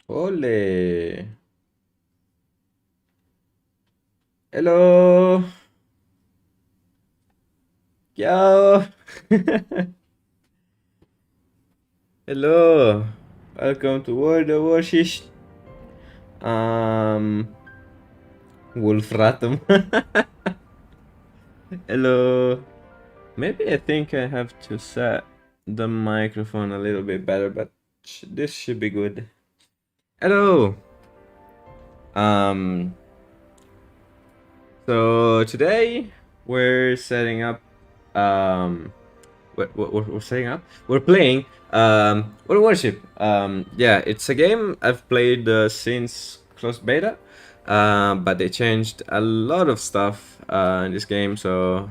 Ole. Hello. Ciao. Hello. Welcome to World of warSHEEEESH. Um, Wolfratum. Hello. Maybe I think I have to set the microphone a little bit better, but this should be good. Hello. Um, so today we're setting up we're setting up. We're playing World Warship. Yeah, it's a game I've played since closed beta, but they changed a lot of stuff in this game, so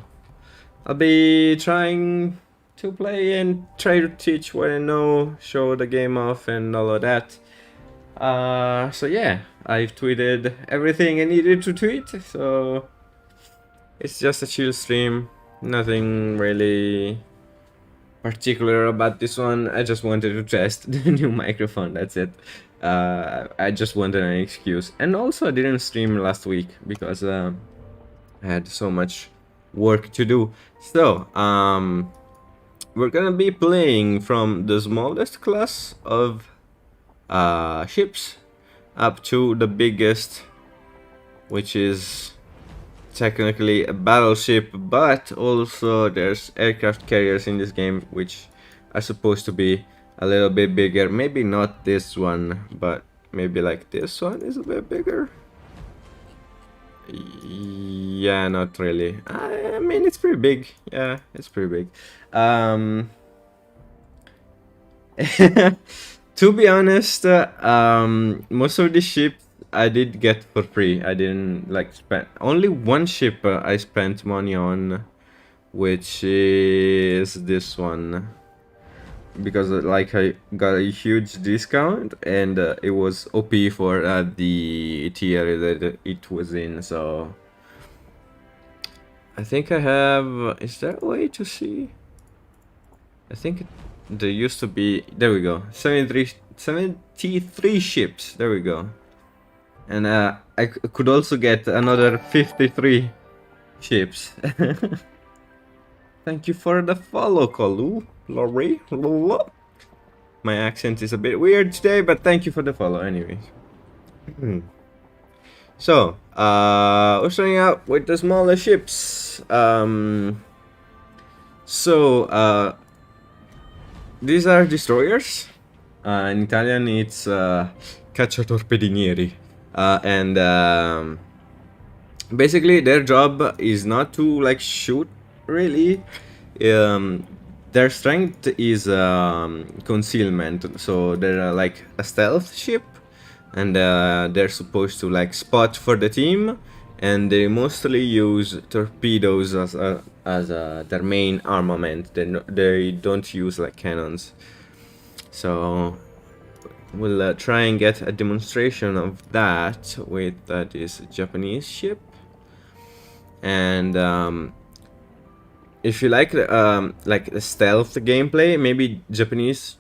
I'll be trying to play and try to teach what I know, show the game off, and all of that. So yeah, I've tweeted everything I needed to tweet, so it's just a chill stream. Nothing really particular about this one. I just wanted to test the new microphone, that's it. I just wanted an excuse. And also I didn't stream last week because I had so much work to do. So we're gonna be playing from the smallest class of ships up to the biggest, which is technically a battleship, but also there's aircraft carriers in this game which are supposed to be a little bit bigger. Maybe not this one, but maybe like this one is a bit bigger. Yeah, not really. I mean, it's pretty big. Yeah, it's pretty big. To be honest, most of the ships I did get for free. I didn't like spend only one ship I spent money on, which is this one, because like I got a huge discount and it was OP for the tier that it was in. So I think I have. Is there a way to see? I think there used to be. There we go. 73 ships. There we go. And I could also get another 53 ships. Thank you for the follow, Kalu. Lori. My accent is a bit weird today, but thank you for the follow anyways. So, we're starting out with the smaller ships. These are destroyers. In Italian, it's cacciatorpedinieri. And basically their job is not to like shoot really. Their strength is concealment, so they're like a stealth ship, and they're supposed to like spot for the team, and they mostly use torpedoes as their main armament. They don't use like cannons. So we'll try and get a demonstration of that with this Japanese ship. And if you like the stealth gameplay, maybe Japanese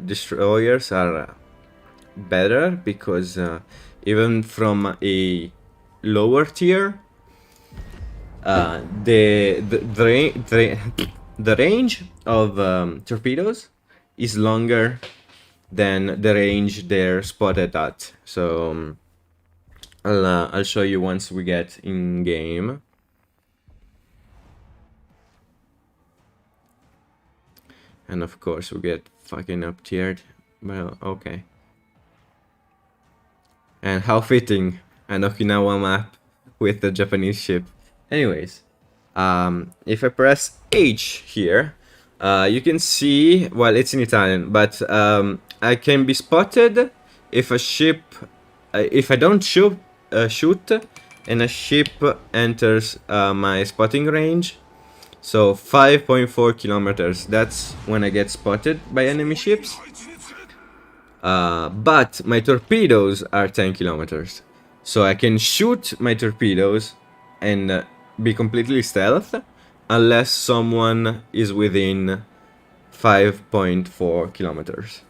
destroyers are better, because even from a lower tier, the range of torpedoes is longer than the range they're spotted at. So I'll show you once we get in game. And of course we get fucking up tiered. Well, okay. And how fitting an Okinawa map with the Japanese ship. Anyways, if I press H here, you can see, well, it's in Italian, but I can be spotted if a ship, if I don't shoot, and a ship enters my spotting range. So 5.4 kilometers, that's when I get spotted by enemy ships. But my torpedoes are 10 kilometers. So I can shoot my torpedoes and be completely stealth, unless someone is within 5.4 kilometers.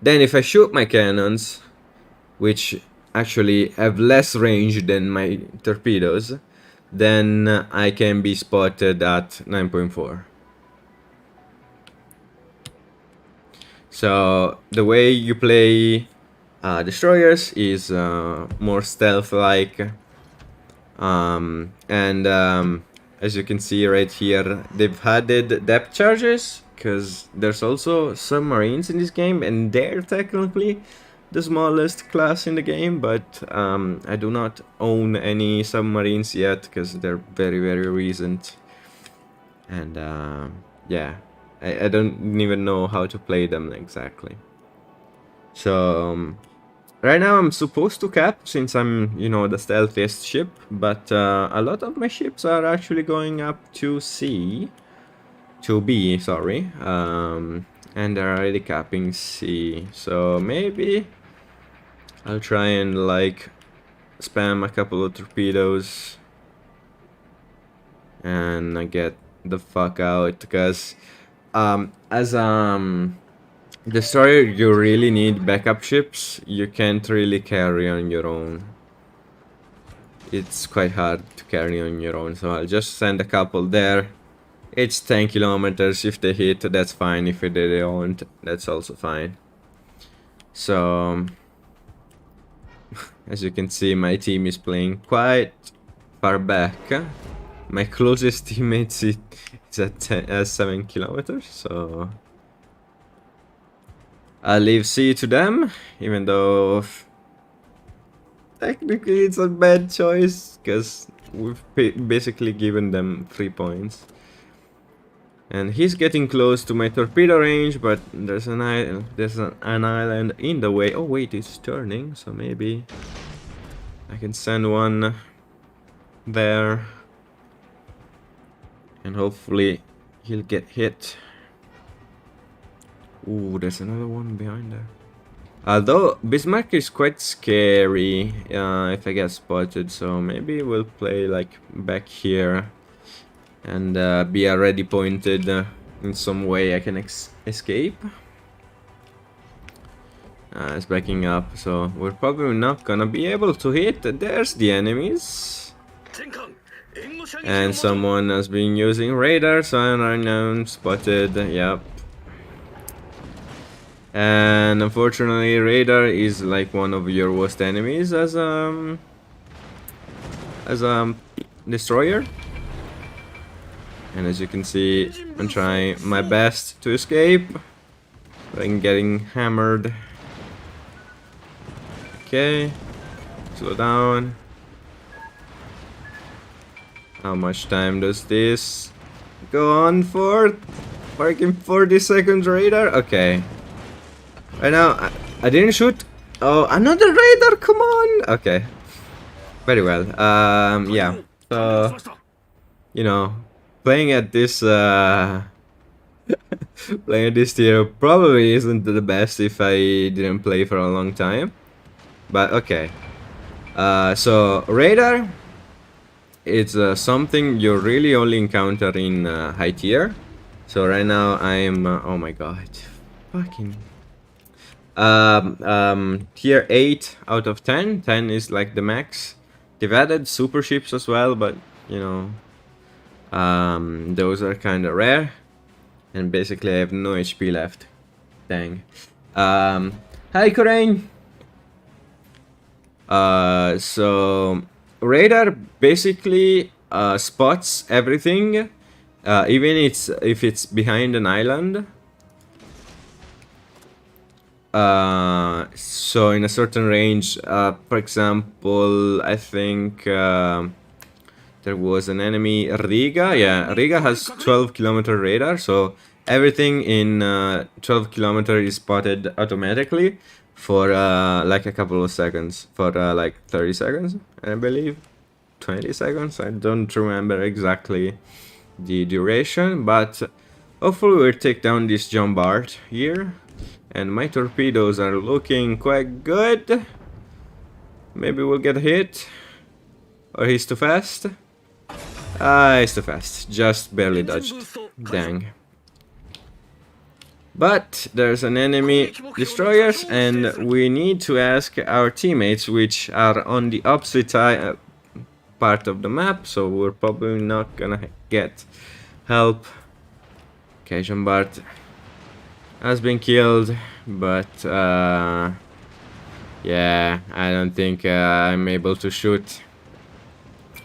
Then if I shoot my cannons, which actually have less range than my torpedoes, then I can be spotted at 9.4. So the way you play destroyers is more stealth-like, and as you can see right here, they've added depth charges because there's also submarines in this game, and they're technically the smallest class in the game, but I do not own any submarines yet because they're very, very recent, and yeah, I don't even know how to play them exactly. So right now I'm supposed to cap since I'm, you know, the stealthiest ship, but a lot of my ships are actually going up to B, sorry, and they're already capping C, so maybe I'll try and like spam a couple of torpedoes and I get the fuck out, because as destroyer you really need backup ships. You can't really carry on your own. It's quite hard to carry on your own, so I'll just send a couple there. It's 10 kilometers. If they hit, that's fine. If they don't, that's also fine. So as you can see, my team is playing quite far back. My closest teammates is at 7 kilometers, so I'll leave C to them, even though technically it's a bad choice, because we've basically given them 3 points. And he's getting close to my torpedo range, but there's an island in the way. Oh wait, it's turning, so maybe I can send one there. And hopefully he'll get hit. Ooh, there's another one behind there. Although Bismarck is quite scary if I get spotted, so maybe we'll play like back here and be already pointed in some way I can escape. It's backing up, so we're probably not gonna be able to hit. There's the enemies. And someone has been using radar, so unknown spotted, yep. And unfortunately, radar is like one of your worst enemies as a destroyer. And as you can see, I'm trying my best to escape, but I'm getting hammered. Okay, slow down. How much time does this go on for? Working 40 seconds radar? Okay. Right now, I didn't shoot. Oh, another radar, come on! Okay. Very well. Yeah. So, you know, playing at this, playing at this tier probably isn't the best if I didn't play for a long time. But okay. So, radar, it's something you really only encounter in high tier. So right now I'm oh my god, fucking tier 8 out of 10. 10 is like the max. They've added super ships as well, but you know, those are kind of rare, and basically I have no HP left. Dang. Hi Corain. So radar basically spots everything, even if it's behind an island. So in a certain range, for example, I think there was an enemy, Riga. Yeah, Riga has 12-kilometer radar, so everything in 12 kilometer is spotted automatically for like a couple of seconds, for like 30 seconds, I believe, 20 seconds. I don't remember exactly the duration, but hopefully we'll take down this Jumbart here. And my torpedoes are looking quite good. Maybe we'll get hit. Or he's too fast. Ah, he's too fast. Just barely dodged. Dang. But there's an enemy destroyers, and we need to ask our teammates, which are on the opposite part of the map, so we're probably not gonna get help. Okay, Jean-Bart has been killed, but yeah, I don't think I'm able to shoot.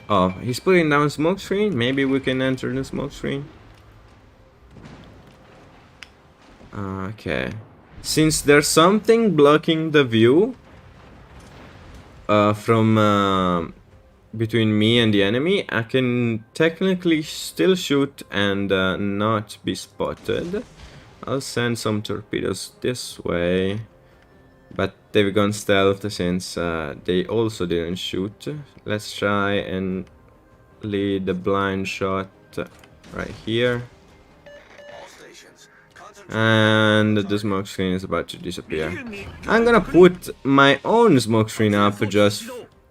Oh, he's putting down smoke screen. Maybe we can enter the smoke screen. Okay. Since there's something blocking the view from between me and the enemy, I can technically still shoot and not be spotted. I'll send some torpedoes this way, but they've gone stealth since they also didn't shoot. Let's try and lead the blind shot right here. And the smoke screen is about to disappear. I'm gonna put my own smoke screen up just,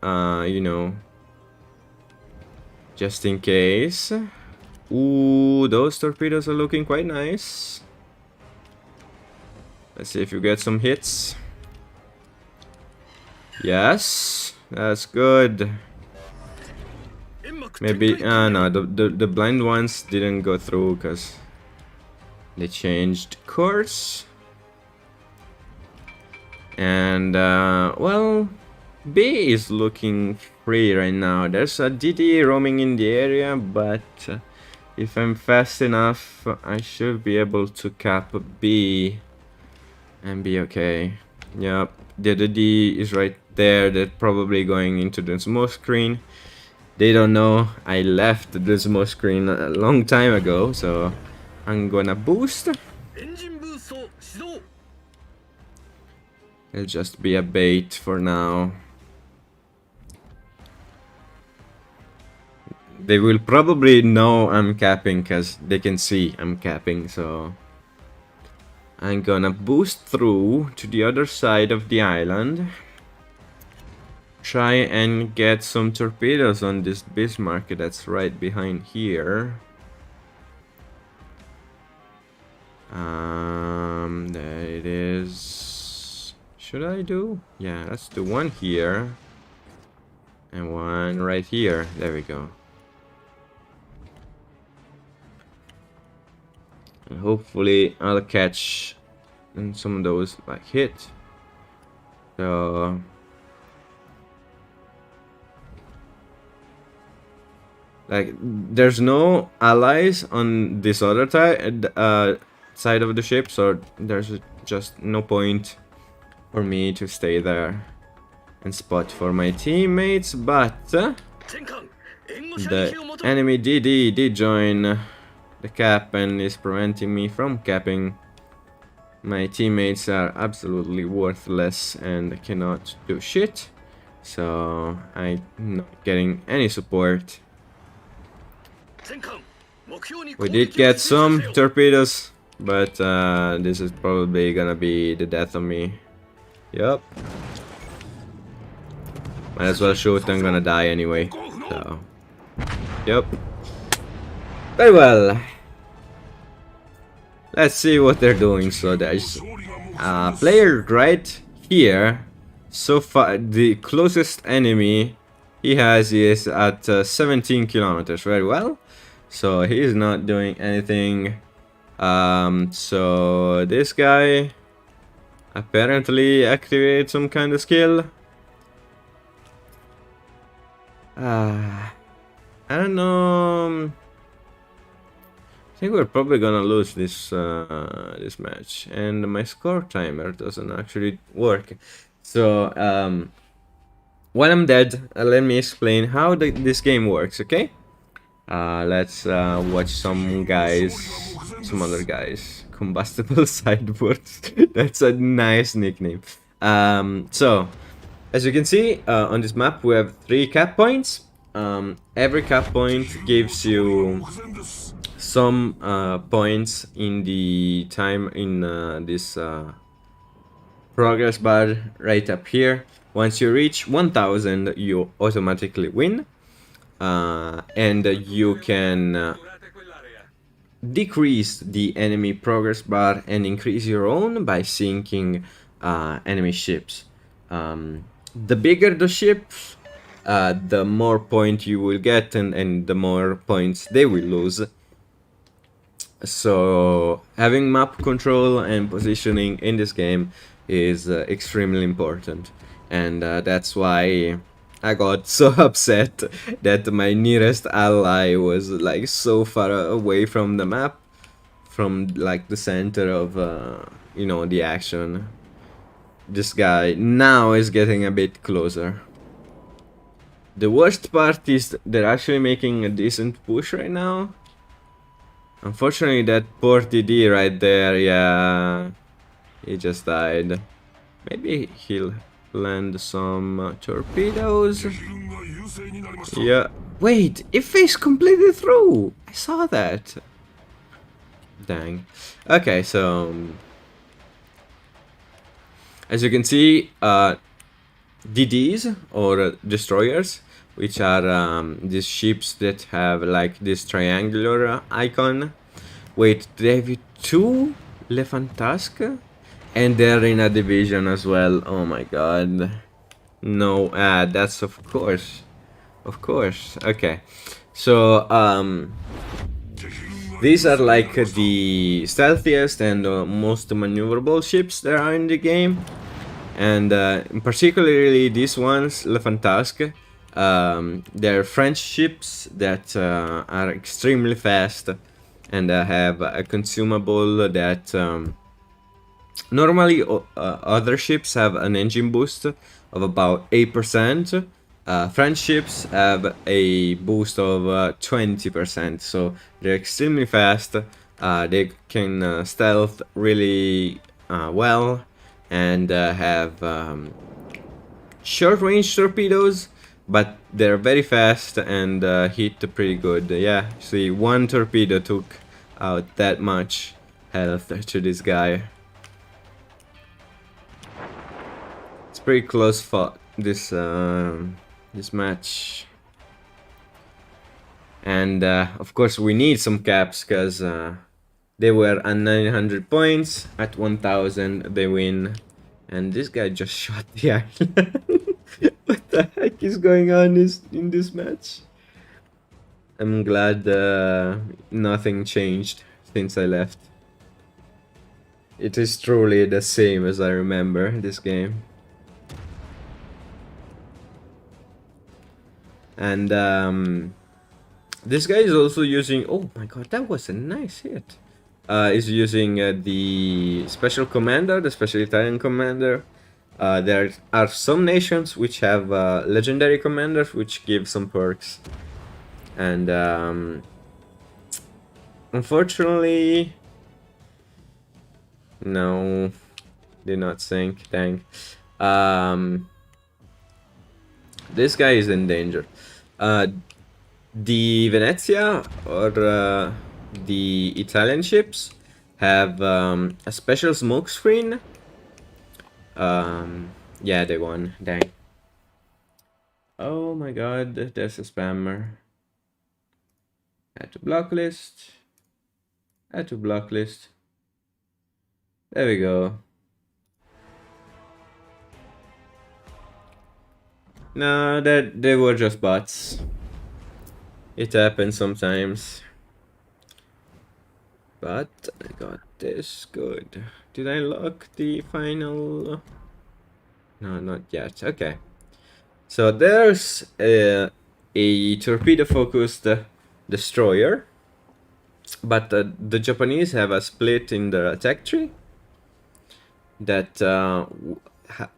you know, just in case. Ooh, those torpedoes are looking quite nice. Let's see if you get some hits. Yes, that's good. Maybe, no, the blind ones didn't go through because they changed course. And, well, B is looking free right now. There's a DD roaming in the area, but if I'm fast enough, I should be able to cap B and be okay. Yep, the DD is right there. They're probably going into the smoke screen. They don't know I left the smoke screen a long time ago, so I'm gonna boost. It'll just be a bait for now. They will probably know I'm capping because they can see I'm capping, so I'm gonna boost through to the other side of the island. Try and get some torpedoes on this Bismarck that's right behind here. There it is. Should I do? Yeah, let's do one here. And one right here. There we go. And hopefully I'll catch some of those like hit. So like there's no allies on this other side of the ship, so there's just no point for me to stay there and spot for my teammates. But the enemy DD did join the cap and is preventing me from capping. My teammates are absolutely worthless and cannot do shit, so I'm not getting any support. We did get some torpedoes, but this is probably gonna be the death of me. Yup. Might as well shoot, I'm gonna die anyway. So, yup. Very well. Let's see what they're doing. So there's a player right here. So far, the closest enemy he has is at 17 kilometers. Very well. So he's not doing anything. So this guy apparently activated some kind of skill. I don't know. I think we're probably gonna lose this this match, and my score timer doesn't actually work. So when I'm dead, let me explain how this game works. Okay. Let's watch some other guys. Combustible sideboards. That's a nice nickname. So, as you can see, on this map we have 3 cap points. Every cap point gives you some points in the time in this progress bar right up here. Once you reach 1000, you automatically win. And you can decrease the enemy progress bar and increase your own by sinking enemy ships. The bigger the ship, the more point you will get, and the more points they will lose. So having map control and positioning in this game is extremely important, and that's why I got so upset that my nearest ally was like so far away from the map, from like the center of you know, the action. This guy now is getting a bit closer. The worst part is they're actually making a decent push right now. Unfortunately, that poor TD right there, yeah, he just died. Maybe he'll land some torpedoes. Yeah. Wait, it faced completely through. I saw that. Dang. Okay, so as you can see, DDs or destroyers, which are these ships that have like this triangular icon. Wait, they have two Lefantask? And they're in a division as well. Oh my god. No, that's of course. Of course. Okay. So, these are like the stealthiest and most maneuverable ships there are in the game. And particularly these ones, Lefantask, they're French ships that are extremely fast and have a consumable that normally other ships have an engine boost of about 8%. French ships have a boost of 20%, so they're extremely fast. They can stealth really well, and have short-range torpedoes, but they're very fast and hit pretty good. Yeah, see, one torpedo took out that much health to this guy. It's pretty close fought, this this match. And of course we need some caps, because they were at 900 points. At 1000 they win. And this guy just shot the island. What the heck is going on in this match? I'm glad nothing changed since I left. It is truly the same as I remember this game. And this guy is also using... Oh my god, that was a nice hit. Is using the special commander, the special Italian commander. There are some nations which have legendary commanders, which give some perks. And unfortunately, no, did not sink. Dang. This guy is in danger. The Venezia, or the Italian ships, have a special smoke screen. Yeah, they won. Dang. Oh my god, there's a spammer. Add to block list. Add to block list. There we go. No, they were just bots. It happens sometimes. But I got this. Good. Did I lock the final? No, not yet. Okay. So there's a torpedo-focused destroyer. But the Japanese have a split in their attack tree that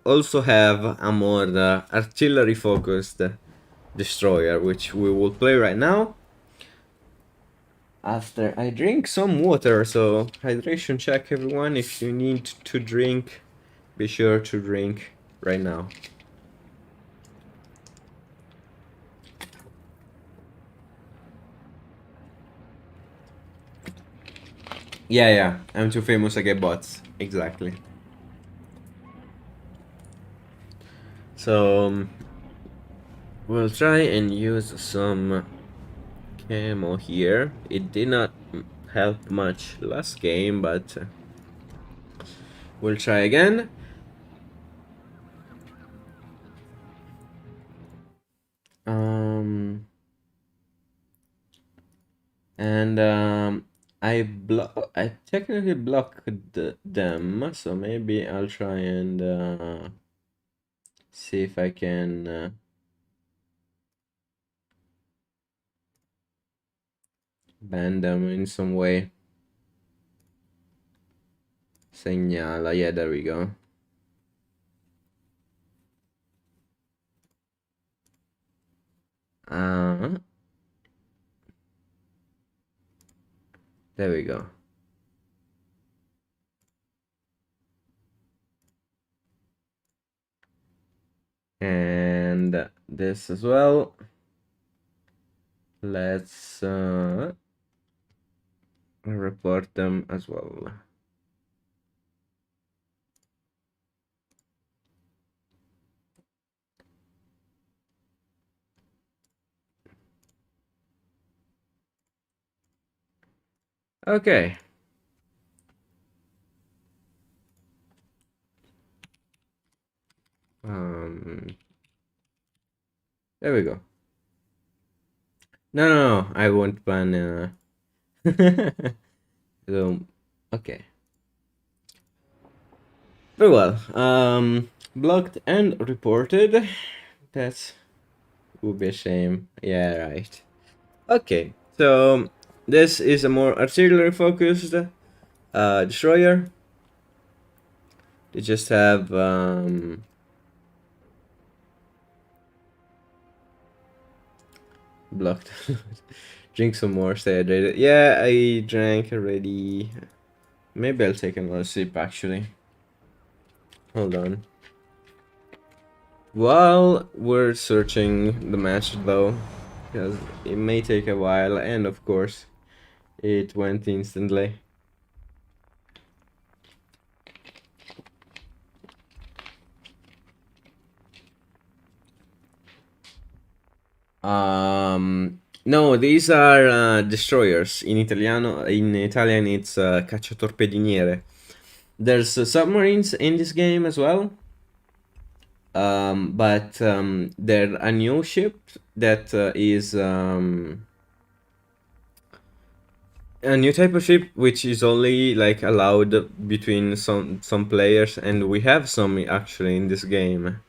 also have a more artillery-focused destroyer, which we will play right now. After I drink some water, so hydration check, everyone. If you need to drink, be sure to drink right now. Yeah, I'm too famous to get bots. Exactly. So we'll try and use some camo here. It did not help much last game, but we'll try again. And I technically blocked them, so maybe I'll try and see if I can ban them in some way. Segnala, yeah, there we go. There we go. And this as well. Let's report them as well. Okay. There we go. No, I won't ban. So, okay. Very well. Blocked and reported. That would be a shame. Yeah, right. Okay, so this is a more artillery focused destroyer. They just have blocked. Drink some more, stay hydrated. Yeah, I drank already. Maybe I'll take another sip actually. Hold on. While we're searching the match though, because it may take a while, and of course it went instantly. No, these are destroyers. In Italian it's cacciatorpediniere. There's submarines in this game as well. But they're a new ship that is a new type of ship which is only like allowed between some players, and we have some actually in this game.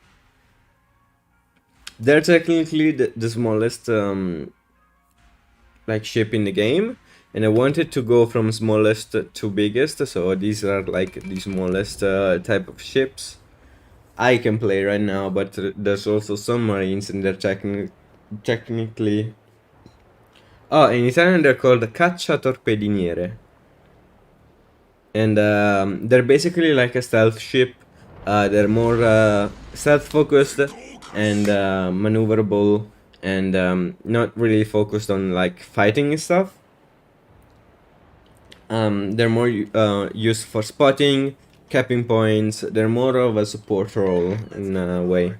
They're technically the smallest like ship in the game, and I wanted to go from smallest to biggest, so these are like the smallest type of ships I can play right now. But there's also submarines, and they're technically in Italian they're called cacciatorpediniere, and they're basically like a stealth ship. They're more stealth focused and maneuverable, and not really focused on like fighting and stuff. They're more used for spotting, capping points. They're more of a support role in a way.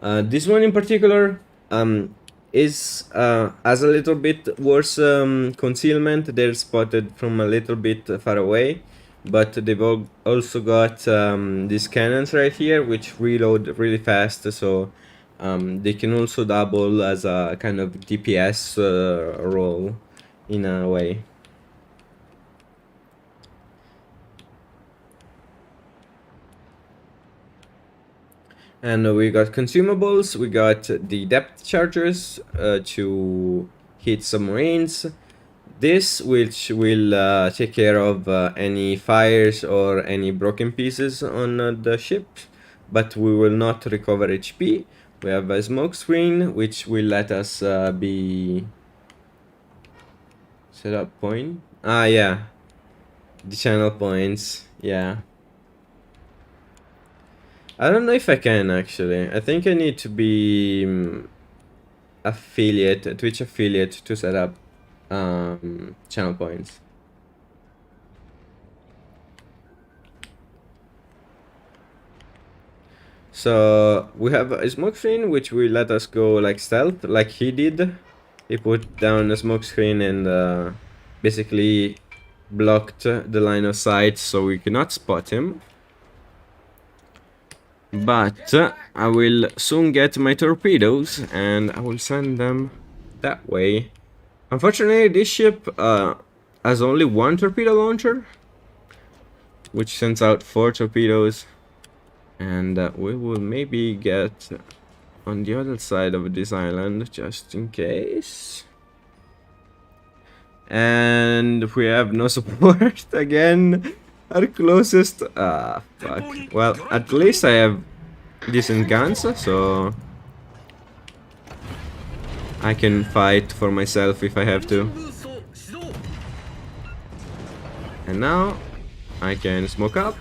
This one in particular is has a little bit worse concealment. They're spotted from a little bit far away, but they've also got these cannons right here which reload really fast, so they can also double as a kind of DPS role in a way. And we got consumables, we got the depth chargers to hit submarines. This which will take care of any fires or any broken pieces on the ship, but we will not recover HP. We have a smoke screen which will let us be set up point. Yeah, the channel points. Yeah, I don't know if I can actually. I think I need to be affiliate, Twitch affiliate, to set up channel points. So we have a smoke screen which will let us go like stealth, like he did. He put down a smoke screen and basically blocked the line of sight so we cannot spot him. But I will soon get my torpedoes and I will send them that way. Unfortunately, this ship has only one torpedo launcher, which sends out 4 torpedoes. And we will maybe get on the other side of this island just in case. And we have no support again. Our closest. Ah, fuck. Well, at least I have decent guns, so I can fight for myself if I have to. And now I can smoke up.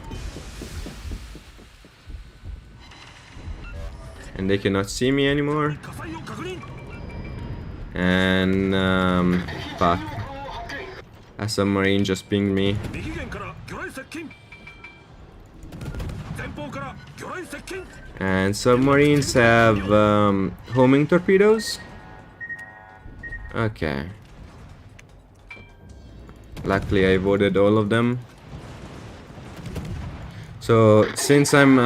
And they cannot see me anymore. And fuck. A submarine just pinged me. And submarines have homing torpedoes. Okay. Luckily I avoided all of them. So since I'm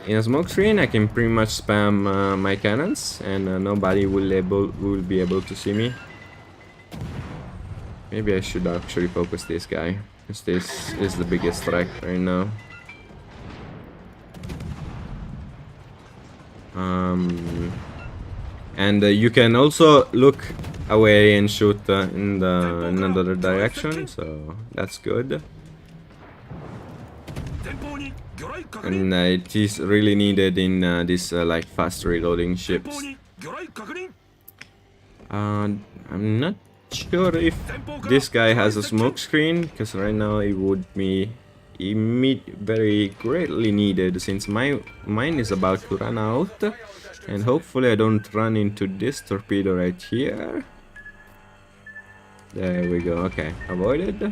in a smoke screen, I can pretty much spam my cannons, and nobody will be able to see me. Maybe I should actually focus this guy, because this is the biggest threat right now. And you can also look away and shoot in another direction, so that's good. And it is really needed in these like fast reloading ships. I'm not sure if this guy has a smoke screen, because right now it would be very greatly needed, since mine is about to run out. And hopefully I don't run into this torpedo right here. There we go. Okay, avoided.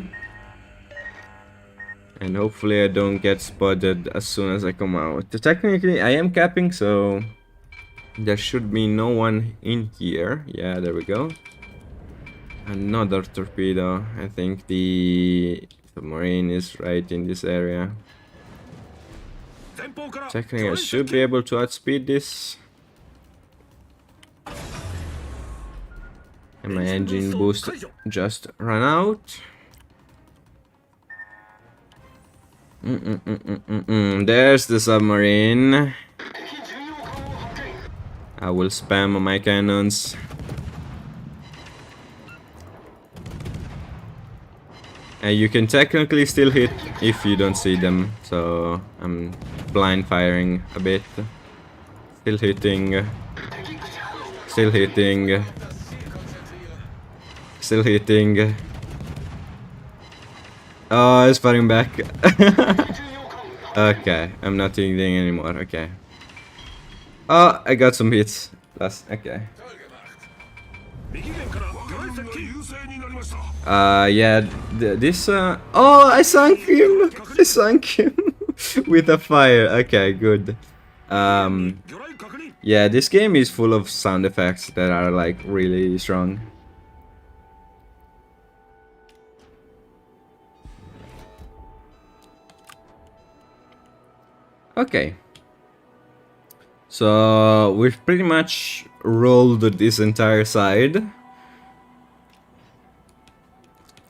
And hopefully I don't get spotted as soon as I come out. Technically I am capping, so there should be no one in here. Yeah, there we go. Another torpedo. I think the submarine is right in this area. Technically I should be able to outspeed this. And my engine boost just ran out. There's the submarine. I will spam my cannons. And you can technically still hit if you don't see them, so I'm blind firing a bit. Still hitting. Still hitting. Still hitting. Oh, it's firing back. Okay, I'm not hitting anymore. Okay. Oh, I got some hits. That's okay. Yeah, this. Oh, I sunk him. I sunk him with a fire. Okay, good. Yeah, this game is full of sound effects that are like really strong. Okay, so we've pretty much rolled this entire side,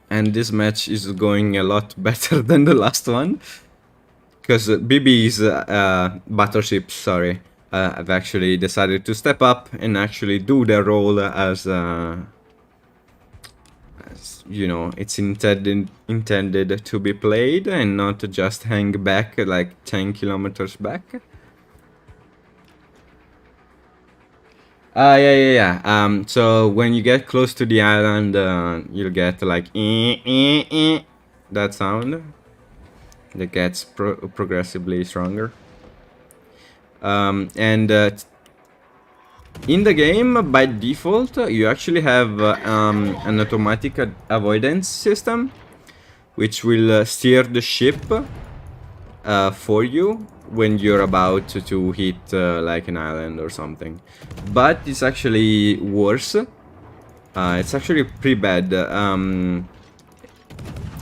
and this match is going a lot better than the last one, because BB's battleships, sorry, have actually decided to step up and actually do their role as you know, it's intended to be played, and not to just hang back like 10 kilometers back. Yeah. So when you get close to the island, you'll get like that sound that gets progressively stronger. In the game, by default, you actually have an automatic avoidance system, which will steer the ship for you when you're about to hit like an island or something. But it's actually worse, It's actually pretty bad.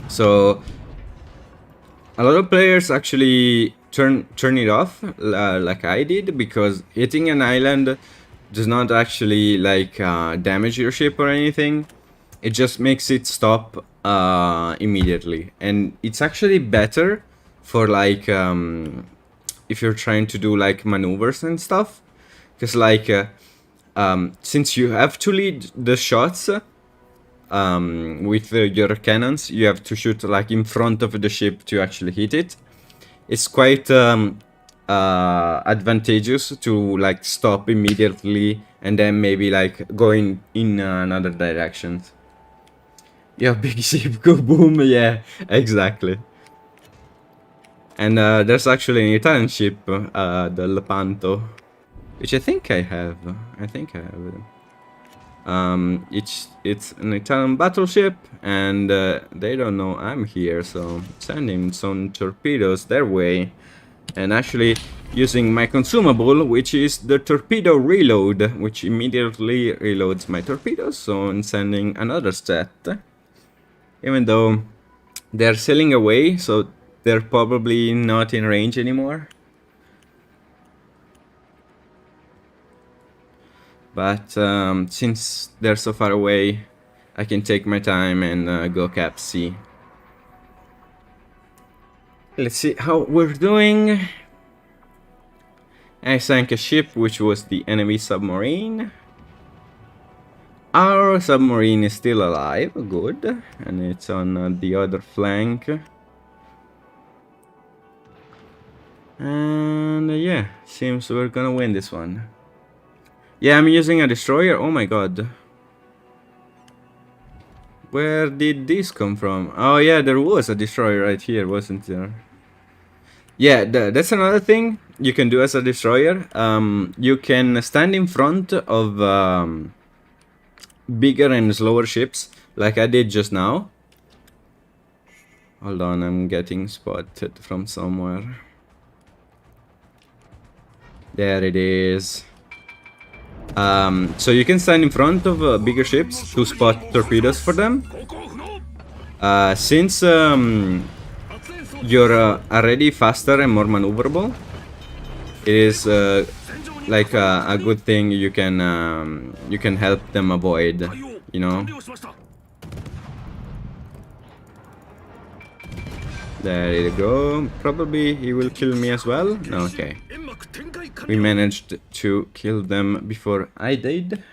So a lot of players actually turn it off, like I did, because hitting an island does not actually like damage your ship or anything. It just makes it stop immediately, and it's actually better for like if you're trying to do like maneuvers and stuff, because like since you have to lead the shots with your cannons, you have to shoot like in front of the ship to actually hit it. It's quite advantageous to like stop immediately and then maybe like going in another direction. Yeah, big ship, go boom. Yeah, exactly. And there's actually an Italian ship, the Lepanto, which I think I have. I think I have it. It's an Italian battleship, and they don't know I'm here, so sending some torpedoes their way, and actually using my consumable, which is the torpedo reload, which immediately reloads my torpedoes. So I'm sending another set, even though they're sailing away, so they're probably not in range anymore. But since they're so far away, I can take my time and go cap C. Let's see how we're doing. I sank a ship, which was the enemy submarine. Our submarine is still alive, good, and it's on the other flank. And yeah, seems we're gonna win this one. Yeah, I'm using a destroyer. Oh my god. Where did this come from? Oh yeah, there was a destroyer right here, wasn't there? Yeah, that's another thing you can do as a destroyer. You can stand in front of bigger and slower ships, like I did just now. Hold on, I'm getting spotted from somewhere. There it is. So you can stand in front of bigger ships to spot torpedoes for them. Since you're already faster and more maneuverable, it is like a good thing you can help them avoid, you know. There you go. Probably he will kill me as well. No, okay. We managed to kill them before I did.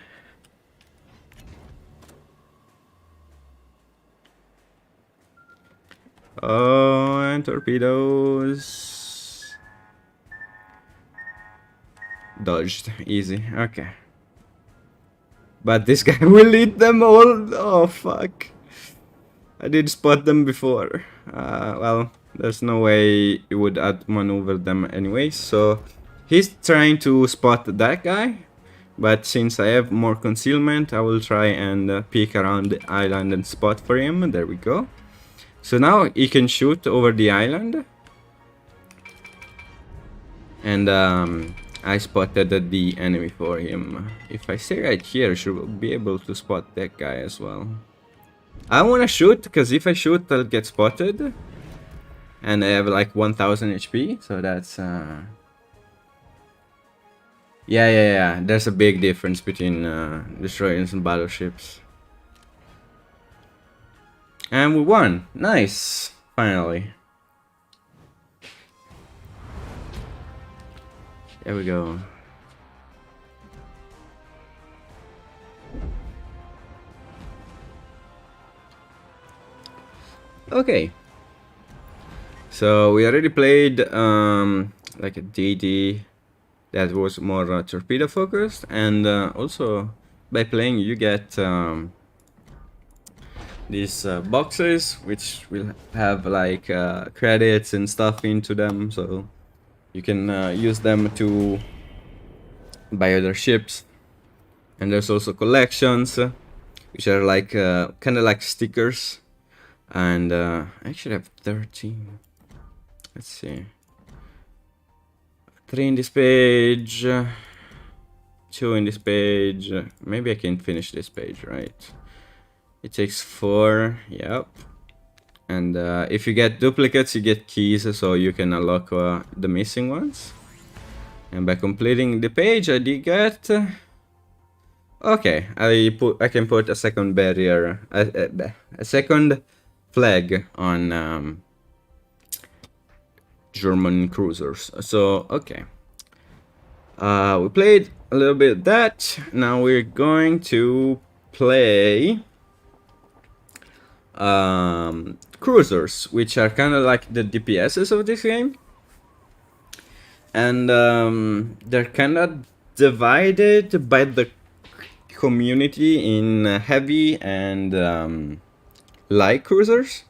Oh, and torpedoes. Dodged. Easy. Okay. But this guy will eat them all. Oh, fuck. I did spot them before. Well, there's no way it would outmaneuver them anyway. So he's trying to spot that guy. But since I have more concealment, I will try and peek around the island and spot for him. There we go. So now he can shoot over the island. And I spotted the enemy for him. If I stay right here, I should be able to spot that guy as well. I want to shoot, because if I shoot, I'll get spotted. And I have like 1000 HP, so that's... Yeah. There's a big difference between destroyers and battleships. And we won. Nice. Finally. There we go. Okay. So we already played like a DD that was more torpedo focused, and also by playing you get these boxes which will have like credits and stuff into them, so you can use them to buy other ships. And there's also collections which are like kind of like stickers, and I actually have 13. Let's see, 3 in this page. 2 in this page. Maybe I can finish this page, right? It takes 4, yep. And if you get duplicates, you get keys, so you can unlock the missing ones. And by completing the page, I did get... okay, I can put a second barrier, a second flag on German cruisers. So, okay. We played a little bit of that. Now we're going to play cruisers, which are kind of like the DPSs of this game. And they're kind of divided by the community in heavy and light cruisers.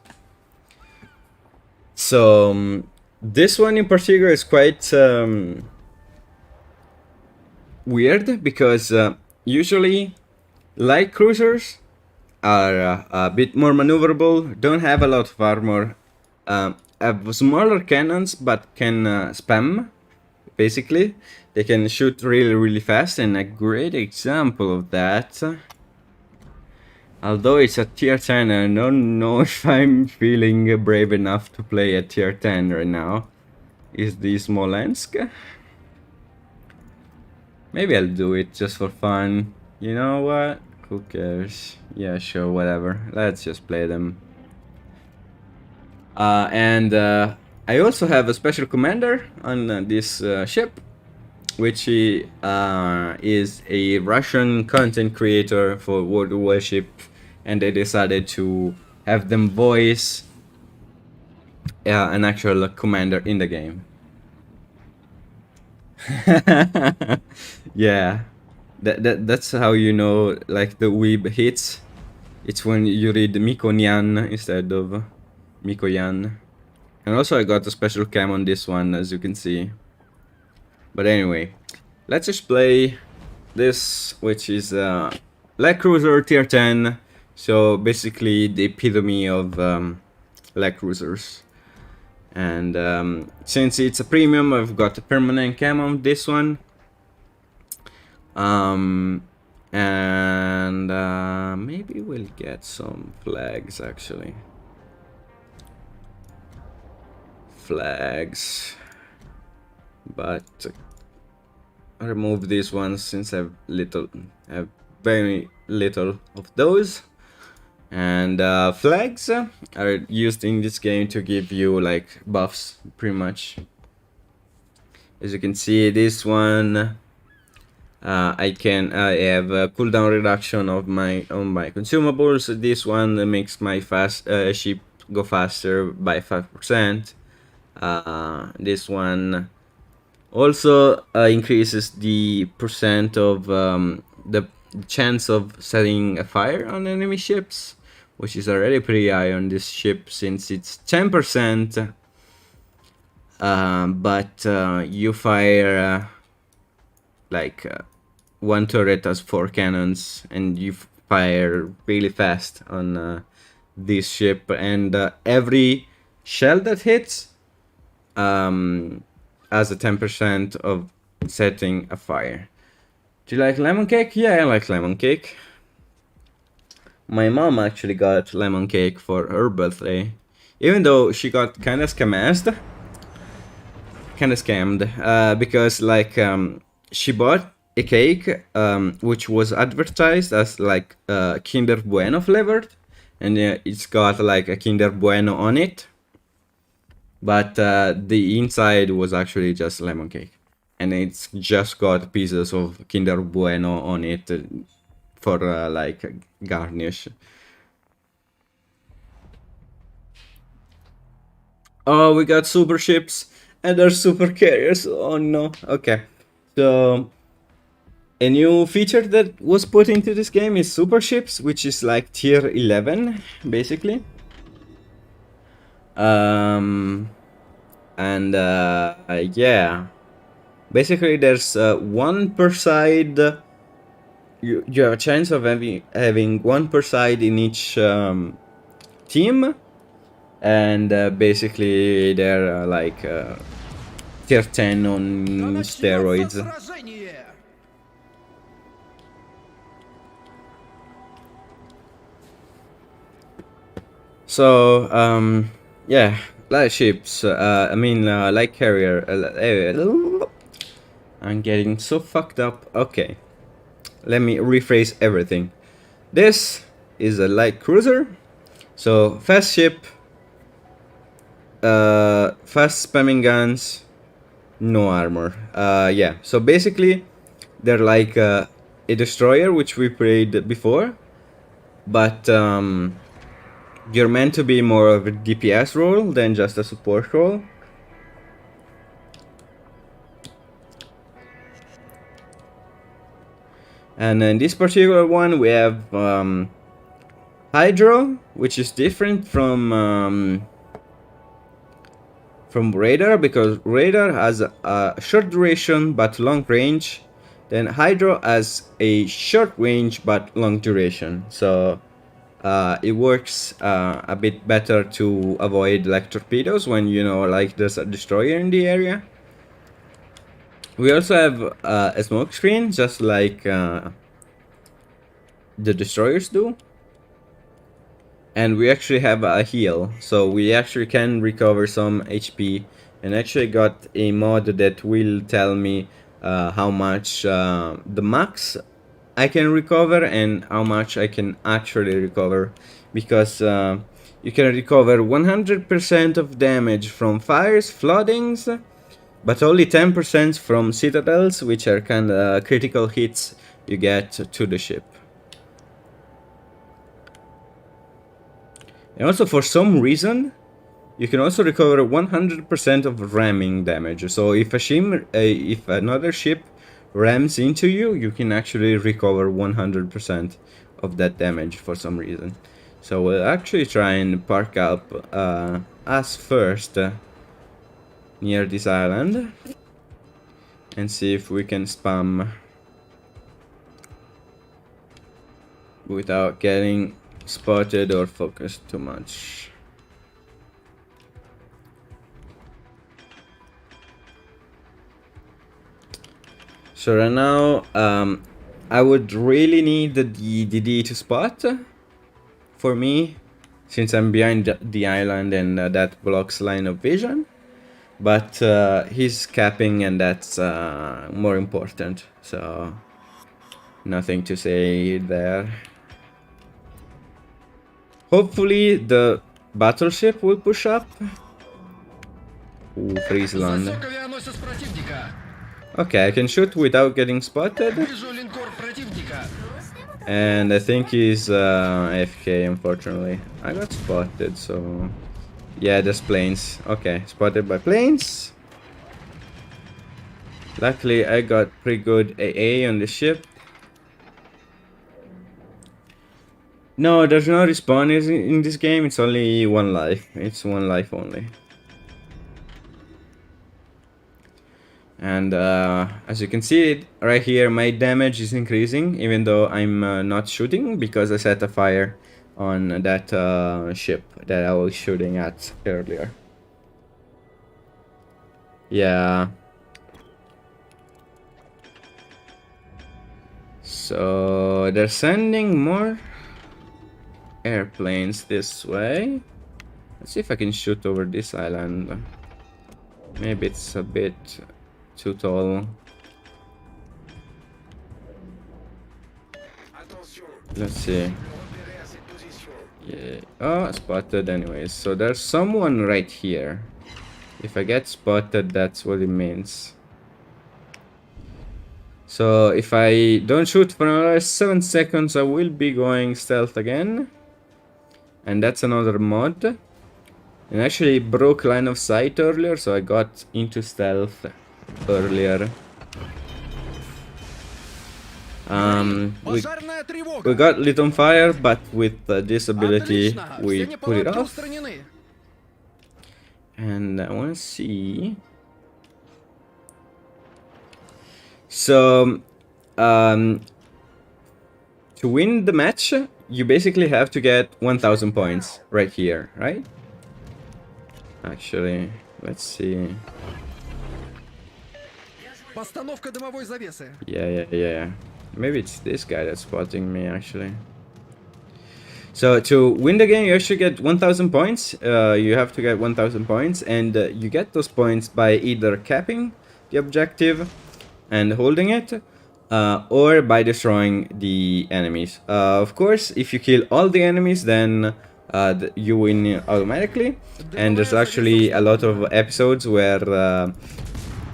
So this one in particular is quite weird, because usually light cruisers are a bit more maneuverable, don't have a lot of armor, have smaller cannons but can spam. Basically, they can shoot really fast, and a great example of that, although it's a tier 10, I don't know if I'm feeling brave enough to play a tier 10 right now, is the Smolensk. Maybe I'll do it just for fun. You know what? Who cares? Yeah, sure, whatever. Let's just play them. I also have a special commander on this ship, which is a Russian content creator for World of Warship, and they decided to have them voice an actual commander in the game. Yeah, that's how you know, like, the weeb hits. It's when you read Mikonian instead of Mikoyan. And also I got a special cam on this one, as you can see. But anyway, let's just play this, which is Light Cruiser tier 10. So basically the epitome of light cruisers. And since it's a premium, I've got a permanent cam on this one. Maybe we'll get some flags, actually. Flags. But I remove these ones since I have very little of those. And flags are used in this game to give you like buffs, pretty much. As you can see, this one I have a cooldown reduction of my consumables. This one makes my ship go faster by 5%. This one also increases the percent of the chance of setting a fire on enemy ships, which is already pretty high on this ship since it's 10%. But you fire one turret has 4 cannons, and you fire really fast on this ship, and every shell that hits has a 10% of setting a fire. Do you like lemon cake? Yeah, I like lemon cake. My mom actually got lemon cake for her birthday, even though she got kind of scammed, because she bought a cake which was advertised as like Kinder Bueno flavored, and it's got like a Kinder Bueno on it, but the inside was actually just lemon cake, and it's just got pieces of Kinder Bueno on it for like garnish. Oh, we got super ships and they're super carriers. Oh no. Okay, so a new feature that was put into this game is super ships, which is like tier 11 basically. Yeah, basically there's one per side. You have a chance of having one per side in each team, and basically they're tier 10 on steroids. So, yeah, light ships. Light carrier. I'm getting so fucked up. Okay, let me rephrase everything. This is a light cruiser. So fast ship, fast spamming guns, no armor. Yeah. So basically, they're like a destroyer, which we played before, but you're meant to be more of a DPS role than just a support role. And in this particular one, we have Hydro, which is different from Radar, because Radar has a short duration but long range. Then Hydro has a short range but long duration. So it works a bit better to avoid like torpedoes when you know like there's a destroyer in the area. We also have a smoke screen, just like the destroyers do. And we actually have a heal, so we actually can recover some HP. And actually got a mod that will tell me how much the max I can recover and how much I can actually recover, because you can recover 100% of damage from fires, floodings, but only 10% from citadels, which are kind of critical hits you get to the ship. And also, for some reason, you can also recover 100% of ramming damage. So if another ship rams into you, you can actually recover 100% of that damage for some reason. So we'll actually try and park up us first near this island and see if we can spam without getting spotted or focused too much. So right now, I would really need the DD to spot for me, since I'm behind the island and that blocks line of vision. But he's capping, and that's more important. So nothing to say there. Hopefully the battleship will push up. Ooh, Friesland. Okay, I can shoot without getting spotted. And I think he's AFK, unfortunately. I got spotted, so... Yeah, there's planes. Okay, spotted by planes. Luckily, I got pretty good AA on the ship. No, there's no respawn in this game. It's only one life. It's one life only. And as you can see right here, my damage is increasing even though I'm not shooting, because I set a fire on that ship that I was shooting at earlier. Yeah. So they're sending more airplanes this way. Let's see if I can shoot over this island. Maybe it's a bit too tall. Let's see. Yeah. Oh, spotted anyways. So there's someone right here. If I get spotted, that's what it means. So if I don't shoot for another 7 seconds, I will be going stealth again. And that's another mod. And actually broke line of sight earlier, so I got into stealth earlier. We got lit on fire, but with this ability we put it off. And I want to see. So, to win the match, you basically have to get 1000 points right here, right? Actually, let's see. Yeah. Maybe it's this guy that's spotting me, actually. So to win the game, you actually get 1,000 points. You have to get 1,000 points, and you get those points by either capping the objective and holding it, or by destroying the enemies. Of course, if you kill all the enemies, then you win automatically. And there's actually a lot of episodes where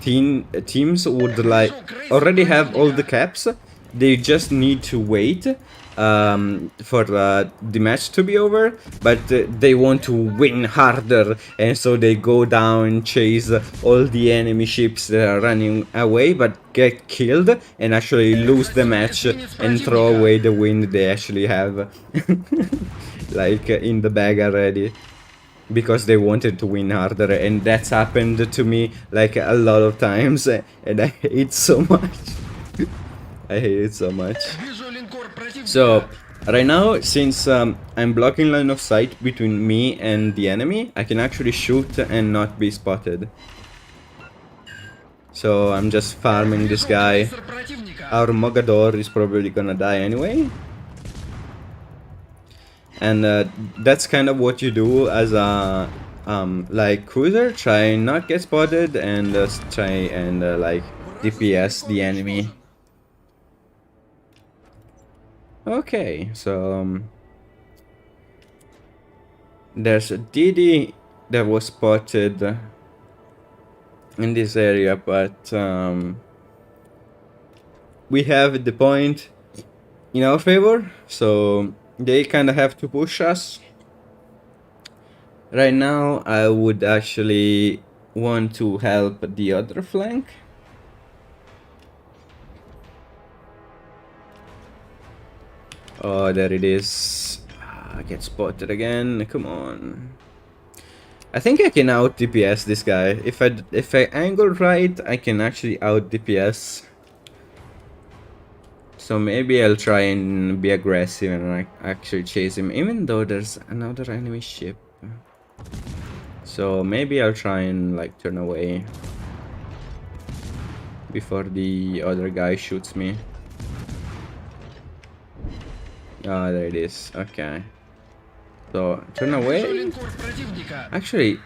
teams would like already have all the caps. They just need to wait for the match to be over, but they want to win harder, and so they go down, chase all the enemy ships that are running away, but get killed and actually lose the match and throw away the win they actually have like in the bag already, because they wanted to win harder. And that's happened to me like a lot of times, and I hate so much. I hate it so much. So right now, since I'm blocking line of sight between me and the enemy, I can actually shoot and not be spotted. So I'm just farming this guy. Our Mogador is probably gonna die anyway. And that's kind of what you do as a like cruiser. Try not get spotted, and try and like DPS the enemy. Okay, so there's a DD that was spotted in this area, but we have the point in our favor, so they kind of have to push us. Right now, I would actually want to help the other flank. Oh, there it is. I get spotted again. Come on. I think I can out DPS this guy. If I angle right, I can actually out DPS. So maybe I'll try and be aggressive and actually chase him, even though there's another enemy ship. So maybe I'll try and like turn away before the other guy shoots me. Oh, there it is. Okay. So, turn away. Actually,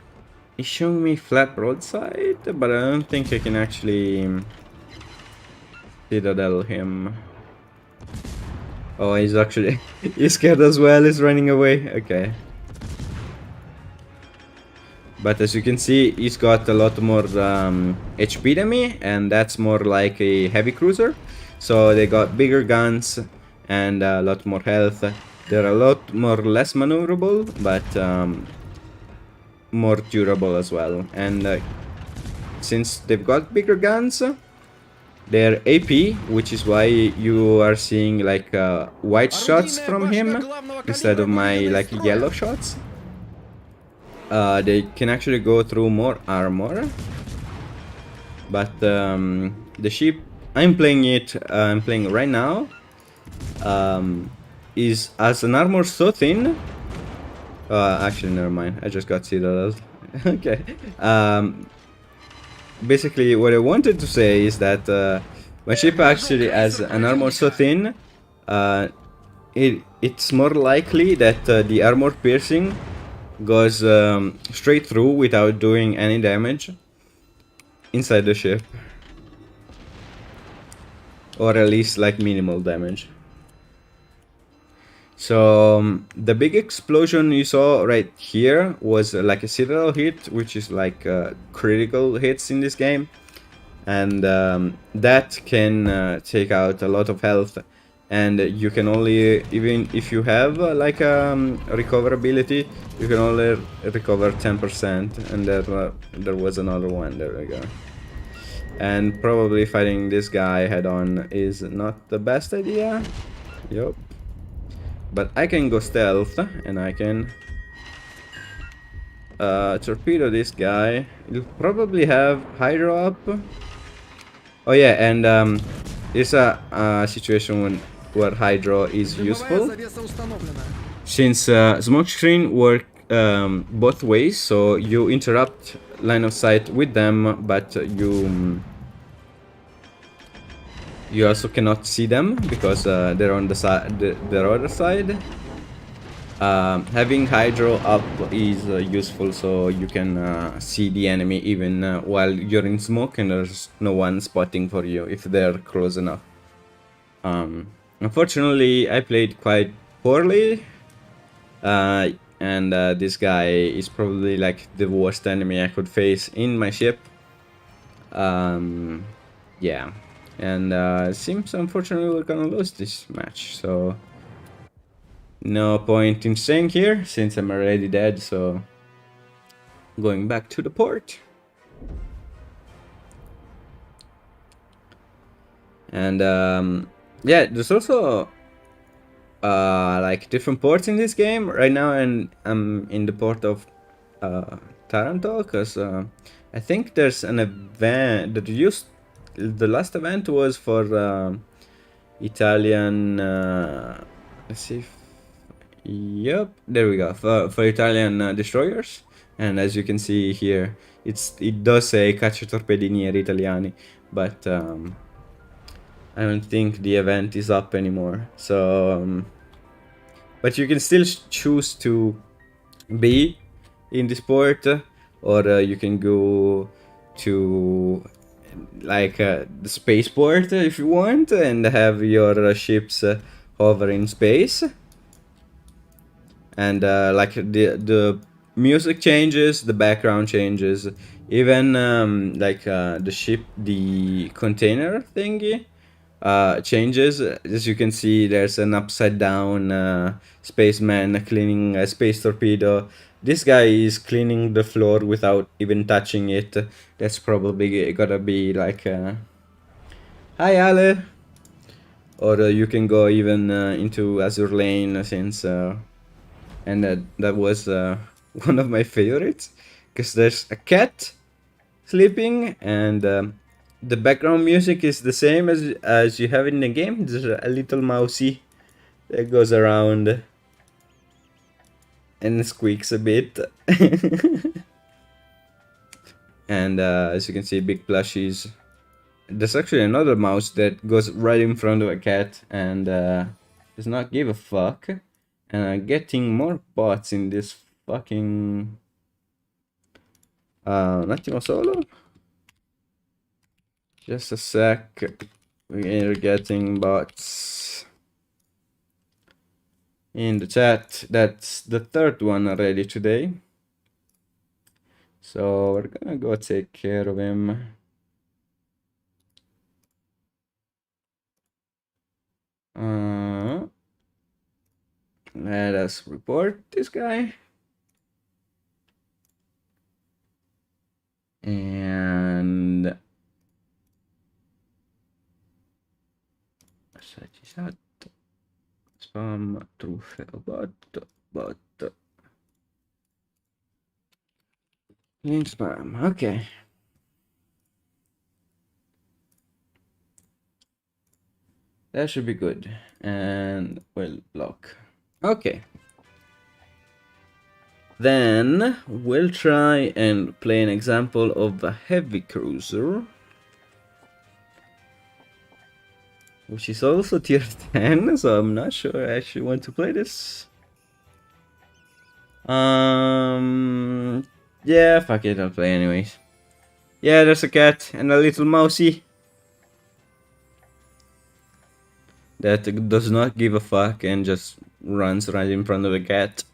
he's showing me flat broadside, but I don't think I can actually citadel him. Oh, he's actually... he's scared as well, he's running away. Okay. But as you can see, he's got a lot more HP than me, and that's more like a heavy cruiser. So they got bigger guns and a lot more health. They're a lot more less maneuverable, but more durable as well. And since they've got bigger guns, their AP, which is why you are seeing like white shots from him instead of my like yellow shots, they can actually go through more armor. But the ship I'm playing right now is as an armor so thin. Actually, never mind. I just got citadel. Okay. Basically, what I wanted to say is that my ship actually has an armor so thin, it's more likely that the armor piercing goes straight through without doing any damage inside the ship, or at least like minimal damage. So the big explosion you saw right here was like a citadel hit, which is like critical hits in this game, and that can take out a lot of health, and you can only, even if you have like recoverability, you can only recover 10%, and there was another one. There we go. And probably fighting this guy head on is not the best idea. Yup. But I can go stealth, and I can torpedo this guy. He'll probably have Hydro up. Oh yeah, and it's a situation where Hydro is useful, since smoke screen work both ways. So you interrupt line of sight with them, but you also cannot see them because they're on the side, the other side. Having hydro up is useful, so you can see the enemy even while you're in smoke and there's no one spotting for you if they're close enough. Unfortunately, I played quite poorly, uh, and this guy is probably like the worst enemy I could face in my ship. Um, yeah, and seems unfortunately we're gonna lose this match, so no point in staying here since I'm already dead, so going back to the port. And yeah, there's also like different ports in this game right now, and I'm in the port of Taranto because I think there's an event that used the last event was for Italian let's see if, yep, there we go, for Italian destroyers. And as you can see here, it does say cacciatorpedinieri italiani, but I don't think the event is up anymore. So but you can still choose to be in this port, or you can go to like the spaceport if you want and have your ships hover in space. And like the music changes, the background changes, even like the ship, the container thingy changes. As you can see, there's an upside down spaceman cleaning a space torpedo. This guy is cleaning the floor without even touching it. That's probably gotta be like hi Ale. Or you can go even into Azure Lane, since and that was one of my favorites, because there's a cat sleeping, and the background music is the same as you have in the game. There's a little mousey that goes around and squeaks a bit. And as you can see, big plushies. There's actually another mouse that goes right in front of a cat and does not give a fuck. And I'm getting more bots in this fucking un attimo solo. Just a sec. We're getting bots in the chat. That's the third one already today. So we're gonna go take care of him. Let us report this guy. And spam truffe bot link spam. Okay. That should be good. And we'll block. Okay. Then we'll try and play an example of a heavy cruiser, which is also tier 10, so I'm not sure I actually want to play this. Yeah, fuck it, I'll play anyways. Yeah, there's a cat and a little mousey that does not give a fuck and just runs right in front of the cat.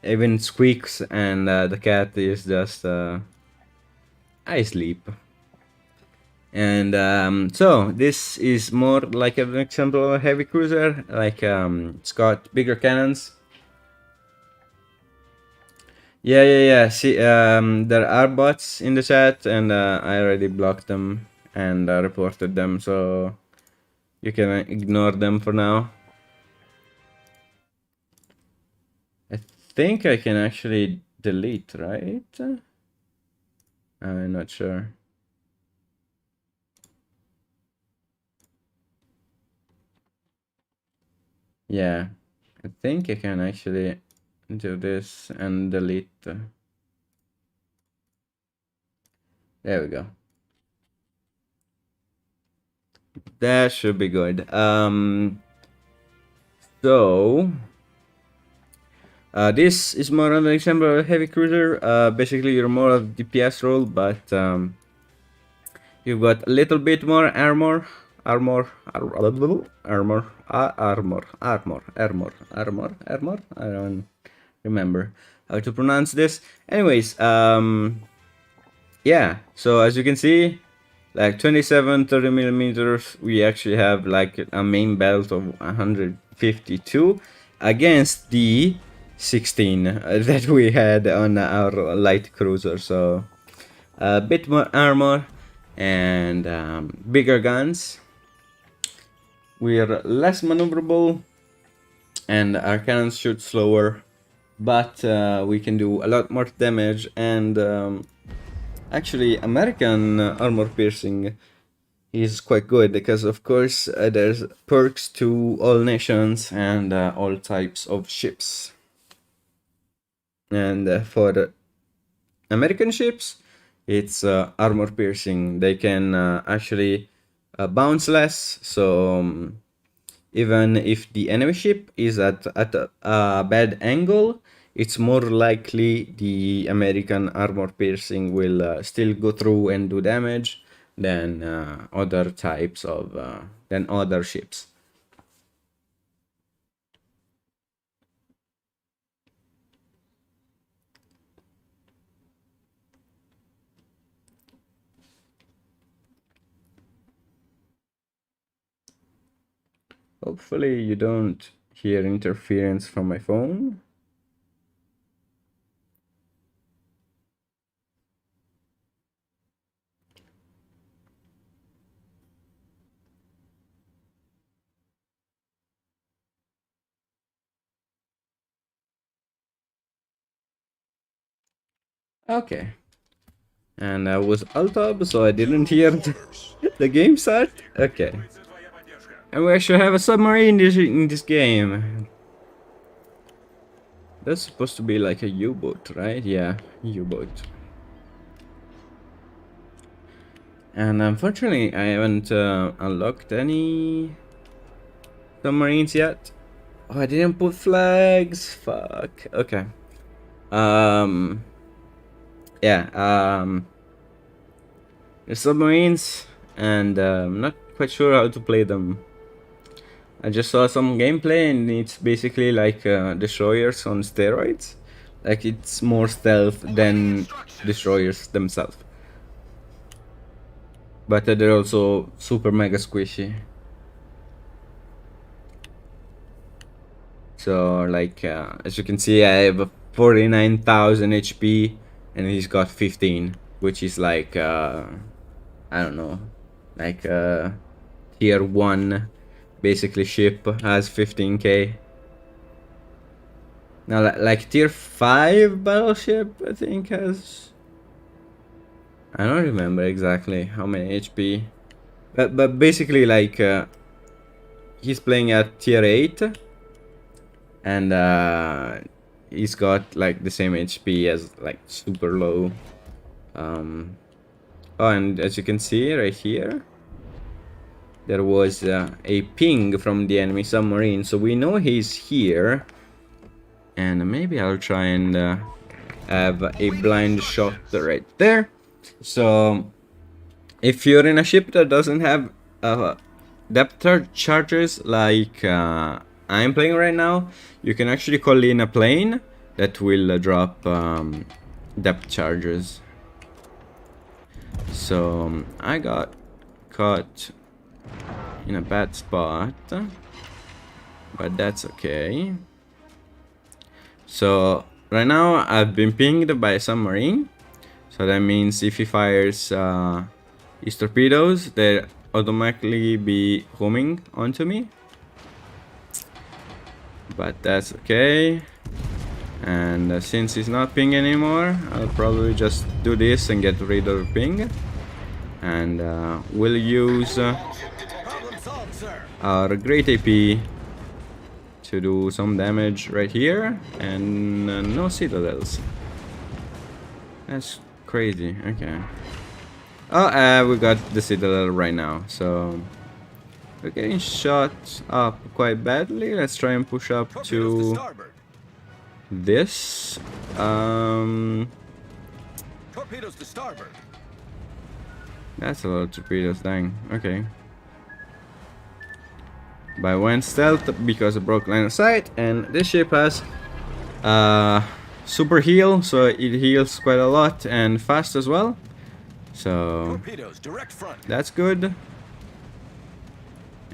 Even squeaks, and the cat is just I sleep. And so this is more like an example of a heavy cruiser. Like it's got bigger cannons. Yeah. See, there are bots in the chat, and I already blocked them and reported them, so you can ignore them for now. I think I can actually delete, right? I'm not sure. Yeah, I think I can actually do this and delete. There we go. That should be good. So this is more of an example of a heavy cruiser. Basically, you're more of DPS role, but you've got a little bit more armor. I don't remember how to pronounce this. Anyways, yeah. So as you can see, like 27 30 millimeters, we actually have like a main belt of 152 against the 16 that we had on our light cruiser. So a bit more armor and bigger guns. We're less maneuverable and our cannons shoot slower, but we can do a lot more damage. And actually, American armor piercing is quite good because, of course, there's perks to all nations and all types of ships. And for the American ships, it's armor piercing. They can actually bounce less, so even if the enemy ship is at a bad angle, it's more likely the American armor piercing will still go through and do damage than other types of than other ships. Hopefully you don't hear interference from my phone. Okay. And I was alt-tab, so I didn't hear the game start. Okay. And we actually have a submarine in this game. That's supposed to be like a U-boat, right? Yeah, U-boat. And unfortunately, I haven't unlocked any submarines yet. Oh, I didn't put flags. Fuck. Okay. Yeah. There's submarines, and I'm not quite sure how to play them. I just saw some gameplay, and it's basically like destroyers on steroids. Like it's more stealth than destroyers themselves. But they're also super mega squishy. So like as you can see, I have 49,000 HP and he's got 15, which is like I don't know, like tier 1 basically ship has 15k. Now like tier 5 battleship I think has, I don't remember exactly how many HP, but basically like he's playing at tier 8 and he's got like the same HP as like super low. Oh, and as you can see right here, there was a ping from the enemy submarine, so we know he's here. And maybe I'll try and have a blind shot right there. So if you're in a ship that doesn't have depth charges like I'm playing right now, you can actually call in a plane that will drop depth charges. So I got caught in a bad spot, but that's okay. So right now I've been pinged by a submarine, so that means if he fires his torpedoes, they'll automatically be homing onto me, but that's okay. And since he's not ping anymore, I'll probably just do this and get rid of the ping, and we'll use our great AP to do some damage right here, and no citadels. That's crazy. Okay. Oh, we got the citadel right now, so We're getting shot up quite badly. Let's try and push up to this. Torpedoes to starboard. That's a lot of torpedoes, dang. Okay. But I went stealth because I broke line of sight, and this ship has super heal, so it heals quite a lot and fast as well. So Torpedoes direct front. that's good.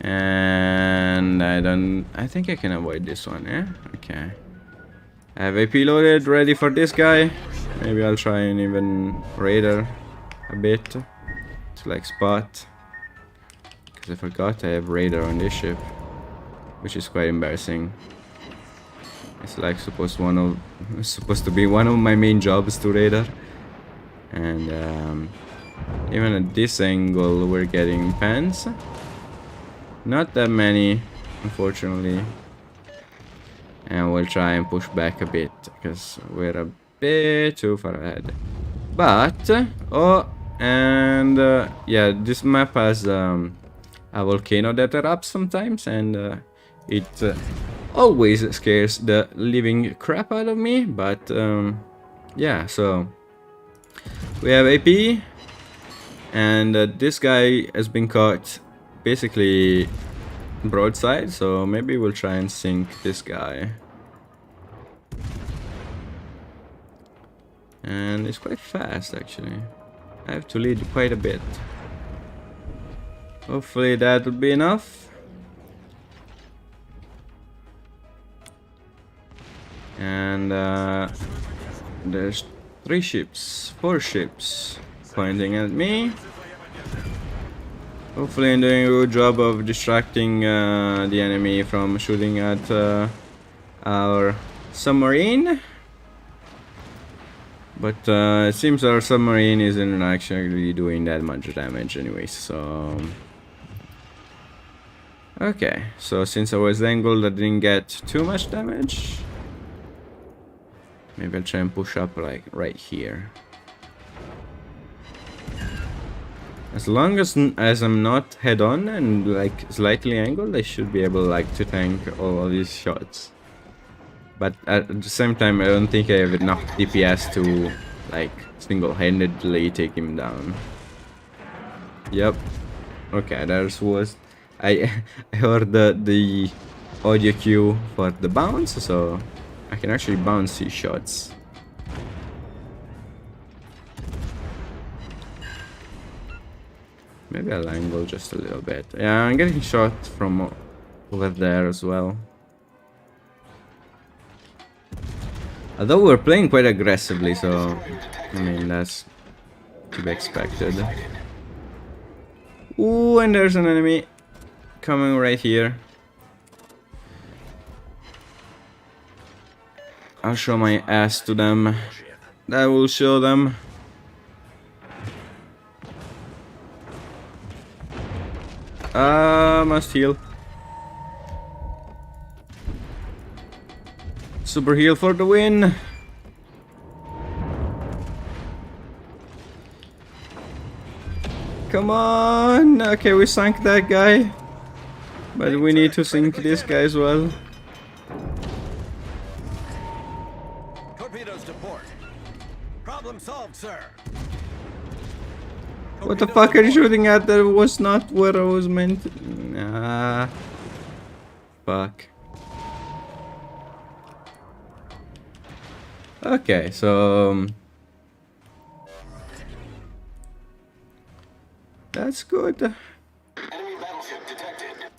And I think I can avoid this one, yeah? Okay. I have AP loaded, ready for this guy. Maybe I'll try and even radar a bit to like spot. Because I forgot I have radar on this ship, which is quite embarrassing. It's like supposed to be one of my main jobs to radar. And even at this angle we're getting pans. Not that many, unfortunately. And we'll try and push back a bit because we're a bit too far ahead. But yeah, this map has a volcano that erupts sometimes, and it always scares the living crap out of me. But yeah, so we have AP, and this guy has been caught basically broadside, so maybe we'll try and sink this guy. And it's quite fast actually. I have to lead quite a bit. Hopefully that will be enough. And there's 4 ships pointing at me. Hopefully I'm doing a good job of distracting the enemy from shooting at our submarine. But it seems our submarine isn't actually doing that much damage anyways, so... Okay, so since I was angled I didn't get too much damage. Maybe I'll try and push up like right here. As long as I'm not head on and like slightly angled, I should be able like to tank all of these shots. But at the same time, I don't think I have enough DPS to like single-handedly take him down. Yep. Okay, that was I heard the audio cue for the bounce, so I can actually bounce these shots. Maybe I'll angle just a little bit. Yeah, I'm getting shot from over there as well. Although we're playing quite aggressively, so I mean that's to be expected. Ooh, and there's an enemy coming right here. I'll show my ass to them. That will show them. Must heal. Super heal for the win. Come on. Okay, we sank that guy. But we need to sink this guy as well. Torpedoes to port. Problem solved, sir. What the fuck are you shooting at? That was not where I was meant to... Nah. Fuck. Okay, so... that's good. Enemy battleship detected.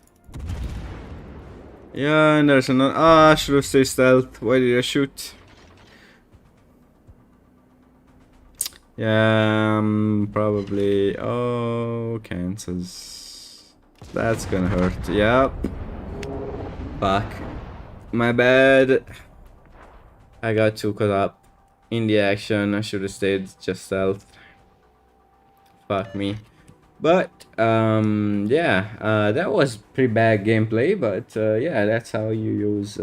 Yeah, and there's another... Ah, I should have stayed stealth. Why did I shoot? Yeah, probably... Oh, cancels. That's gonna hurt. Yep. Fuck. My bad. I got too caught up in the action. I should have stayed just stealth. Fuck me. But yeah, that was pretty bad gameplay, but yeah, that's how you use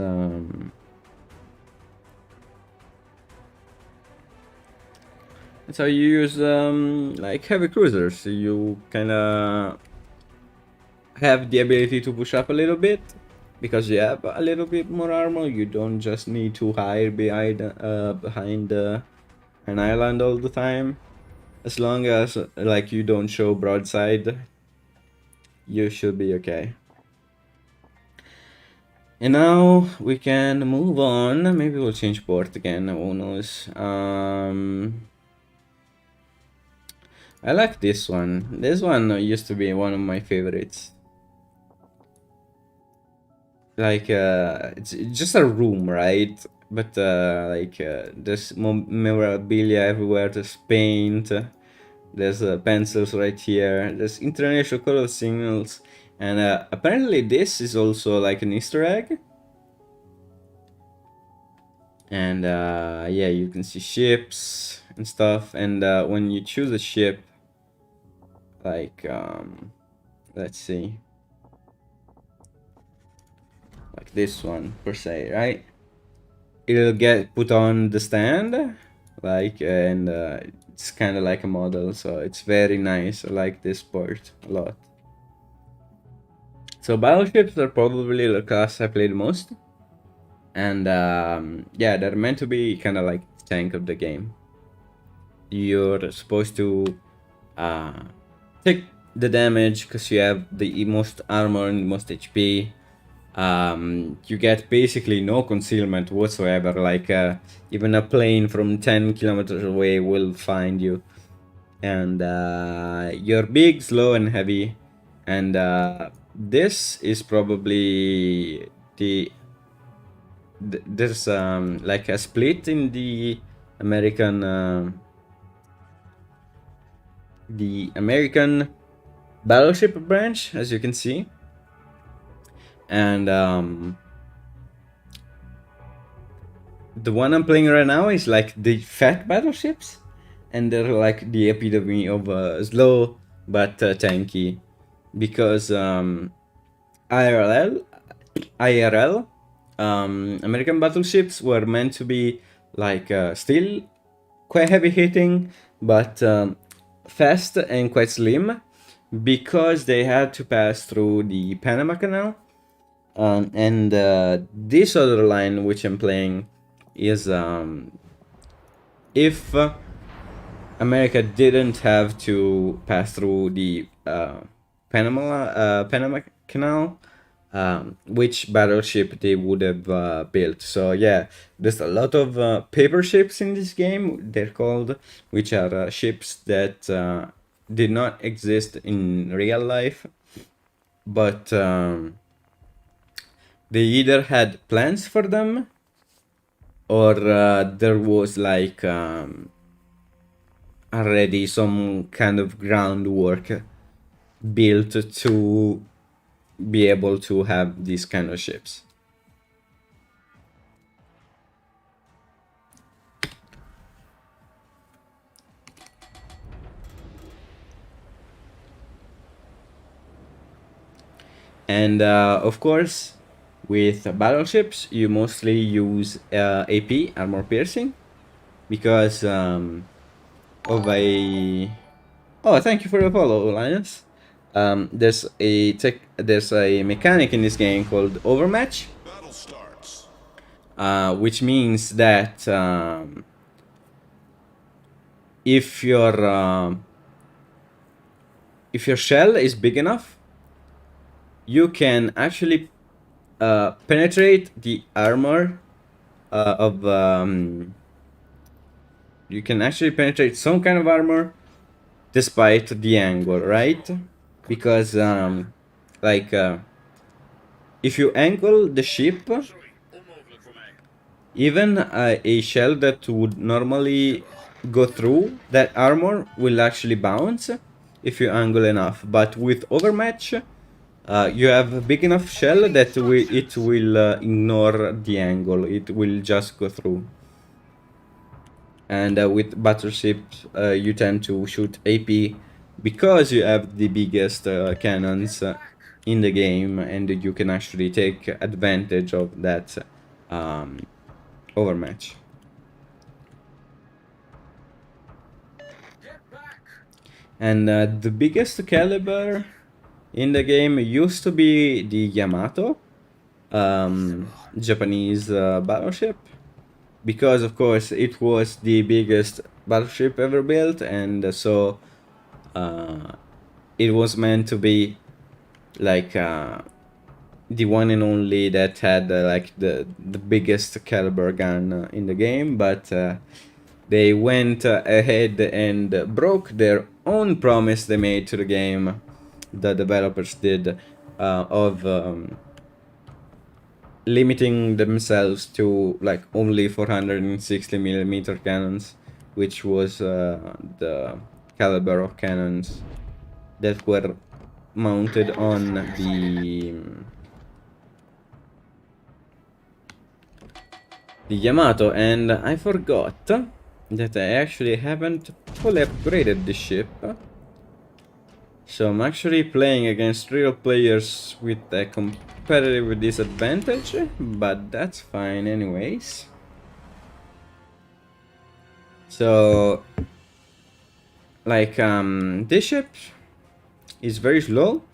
like heavy cruisers. You kind of have the ability to push up a little bit because you have a little bit more armor. You don't just need to hide behind an island all the time. As long as like you don't show broadside, you should be okay. And now we can move on. Maybe we'll change port again. Who knows? I like this one. This one used to be one of my favorites. Like it's just a room, right? But there's memorabilia everywhere. There's paint. There's pencils right here. There's international color signals, and apparently this is also like an Easter egg. And yeah, you can see ships and stuff. And when you choose a ship, like let's see, like this one per se, right? It'll get put on the stand, like, and it's kind of like a model, so it's very nice. I like this part a lot. So battleships are probably the class I played most, and yeah, they're meant to be kind of like the tank of the game. You're supposed to take the damage because you have the most armor and most HP. You get basically no concealment whatsoever. Like even a plane from 10 kilometers away will find you. And you're big, slow, and heavy. And this is probably there's like a split in the American battleship branch, as you can see. And the one I'm playing right now is like the fat battleships, and they're like the epitome of slow but tanky, because IRL American battleships were meant to be like still quite heavy hitting, but fast and quite slim, because they had to pass through the Panama Canal. And this other line which I'm playing is if America didn't have to pass through the Panama Canal, which battleship they would have built. So yeah, there's a lot of paper ships in this game, they're called, which are ships that did not exist in real life, but they either had plans for them, or there was like already some kind of groundwork built to be able to have these kind of ships. And of course, with battleships, you mostly use AP, armor piercing, because of a... Oh, thank you for the follow, Linus. There's a mechanic in this game called overmatch, Battle starts. which means that if your shell is big enough, you can actually penetrate the armor of you can actually penetrate some kind of armor despite the angle, right? Because like if you angle the ship, even a shell that would normally go through that armor will actually bounce if you angle enough. But with overmatch, you have a big enough shell that it will ignore the angle. It will just go through. And with battleships, you tend to shoot AP because you have the biggest cannons in the game, and you can actually take advantage of that overmatch. And the biggest caliber in the game used to be the Yamato, Japanese battleship, because of course it was the biggest battleship ever built, and so it was meant to be like the one and only that had like the biggest caliber gun in the game, but they went ahead and broke their own promise they made to the game. The developers did of limiting themselves to like only 460 millimeter cannons, which was the caliber of cannons that were mounted on the Yamato. And I forgot that I actually haven't fully upgraded the ship. So I'm actually playing against real players with a competitive disadvantage, but that's fine anyways. So, like, this ship is very slow,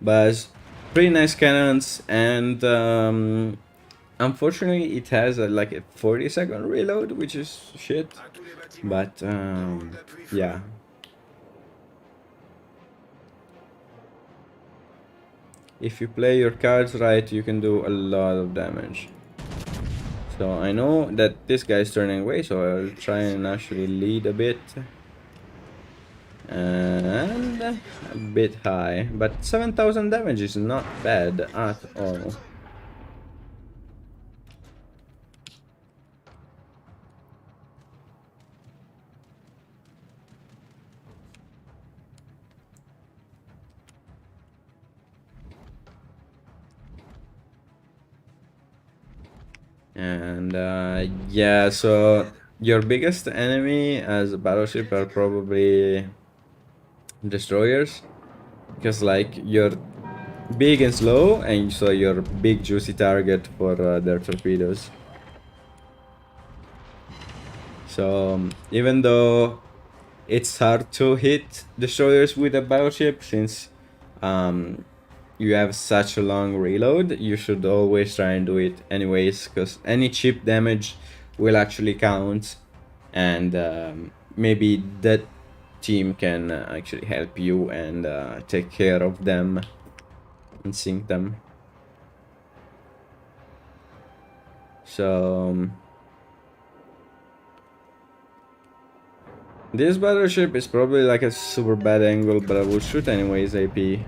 but pretty nice cannons, and unfortunately it has like a 40-second reload, which is shit, but yeah. If you play your cards right, you can do a lot of damage. So I know that this guy is turning away, so I'll try and actually lead a bit. And a bit high, but 7,000 damage is not bad at all. And yeah, so your biggest enemy as a battleship are probably destroyers, because like you're big and slow, and so you're big juicy target for their torpedoes. So even though it's hard to hit destroyers with a battleship, since you have such a long reload, you should always try and do it anyways, because any chip damage will actually count, and maybe that team can actually help you and take care of them and sink them. So this battleship is probably like a super bad angle, but I will shoot anyways AP.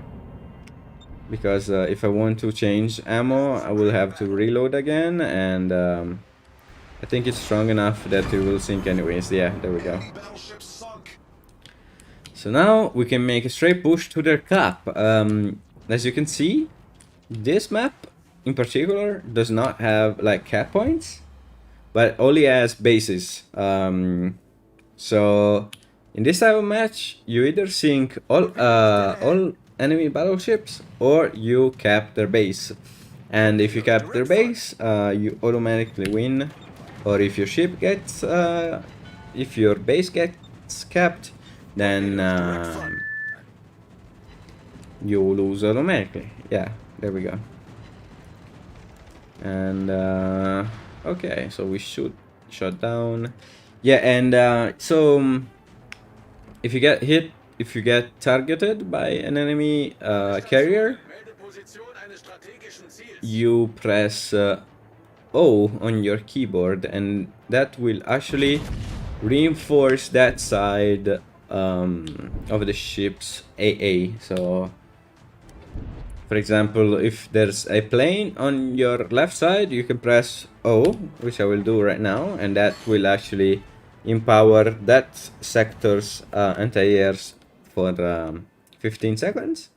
Because if I want to change ammo, I will have to reload again, and I think it's strong enough that it will sink anyways. Yeah, there we go. So now we can make a straight push to their cap. As you can see, this map in particular does not have like cap points, but only has bases. So in this type of match, you either sink all enemy battleships or you cap their base. And if you cap their base, you automatically win. Or if your ship gets, if your base gets capped, then you lose automatically. Yeah, there we go. And okay, so we shoot, shot down. Yeah, and so if you get hit, if you get targeted by an enemy carrier, you press O on your keyboard, and that will actually reinforce that side of the ship's AA. So for example, if there's a plane on your left side, you can press O, which I will do right now, and that will actually empower that sector's anti-airs for 15 seconds.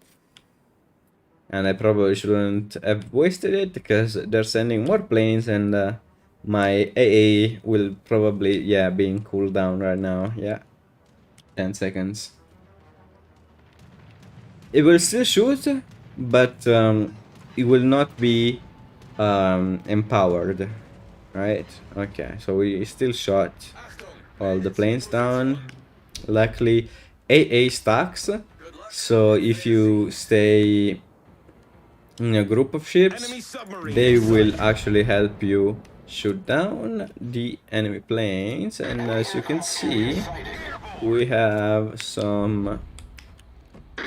And I probably shouldn't have wasted it, because they're sending more planes, and my AA will probably, yeah, being cooled down right now. Yeah, 10 seconds. It will still shoot, but it will not be empowered, right? Okay, so we still shot all the planes down. Luckily AA stacks, So if you stay in a group of ships, Enemy submarine they in will sight. actually help you shoot down the enemy planes. And as you can see, we have some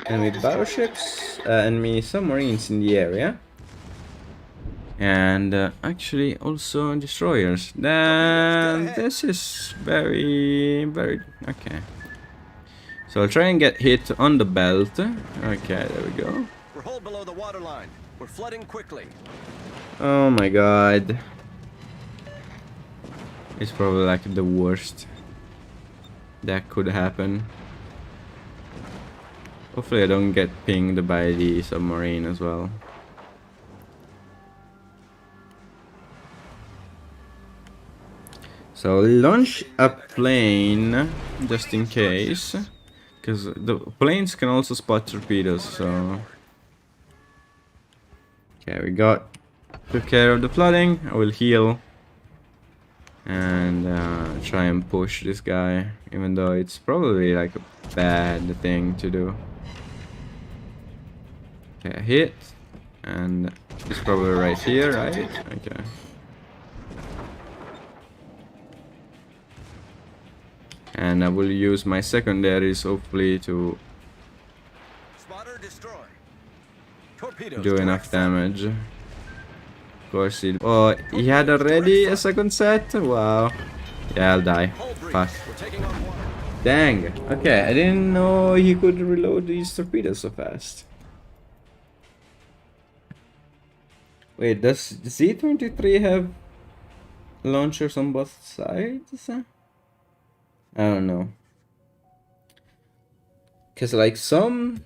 enemy battleships, enemy submarines in the area. And actually also destroyers. Then this is very okay. So I'll try and get hit on the belt. Okay, there we go. We're hull below the waterline. We're flooding quickly. Oh my god. It's probably like the worst that could happen. Hopefully I don't get pinged by the submarine as well. So launch a plane just in case, because the planes can also spot torpedoes. So okay, took care of the flooding. I will heal and try and push this guy, even though it's probably like a bad thing to do. Okay, hit, and it's probably right here, right? Okay. And I will use my secondaries hopefully to Spotter destroy. Torpedoes do direct enough front. damage. Of course oh, he had already a second set? Wow. Yeah, I'll die. Hull breach. Fuck. We're taking on water. Dang. Okay, I didn't know he could reload these torpedoes so fast. Wait, does Z-23 have launchers on both sides? I don't know. Cause like some...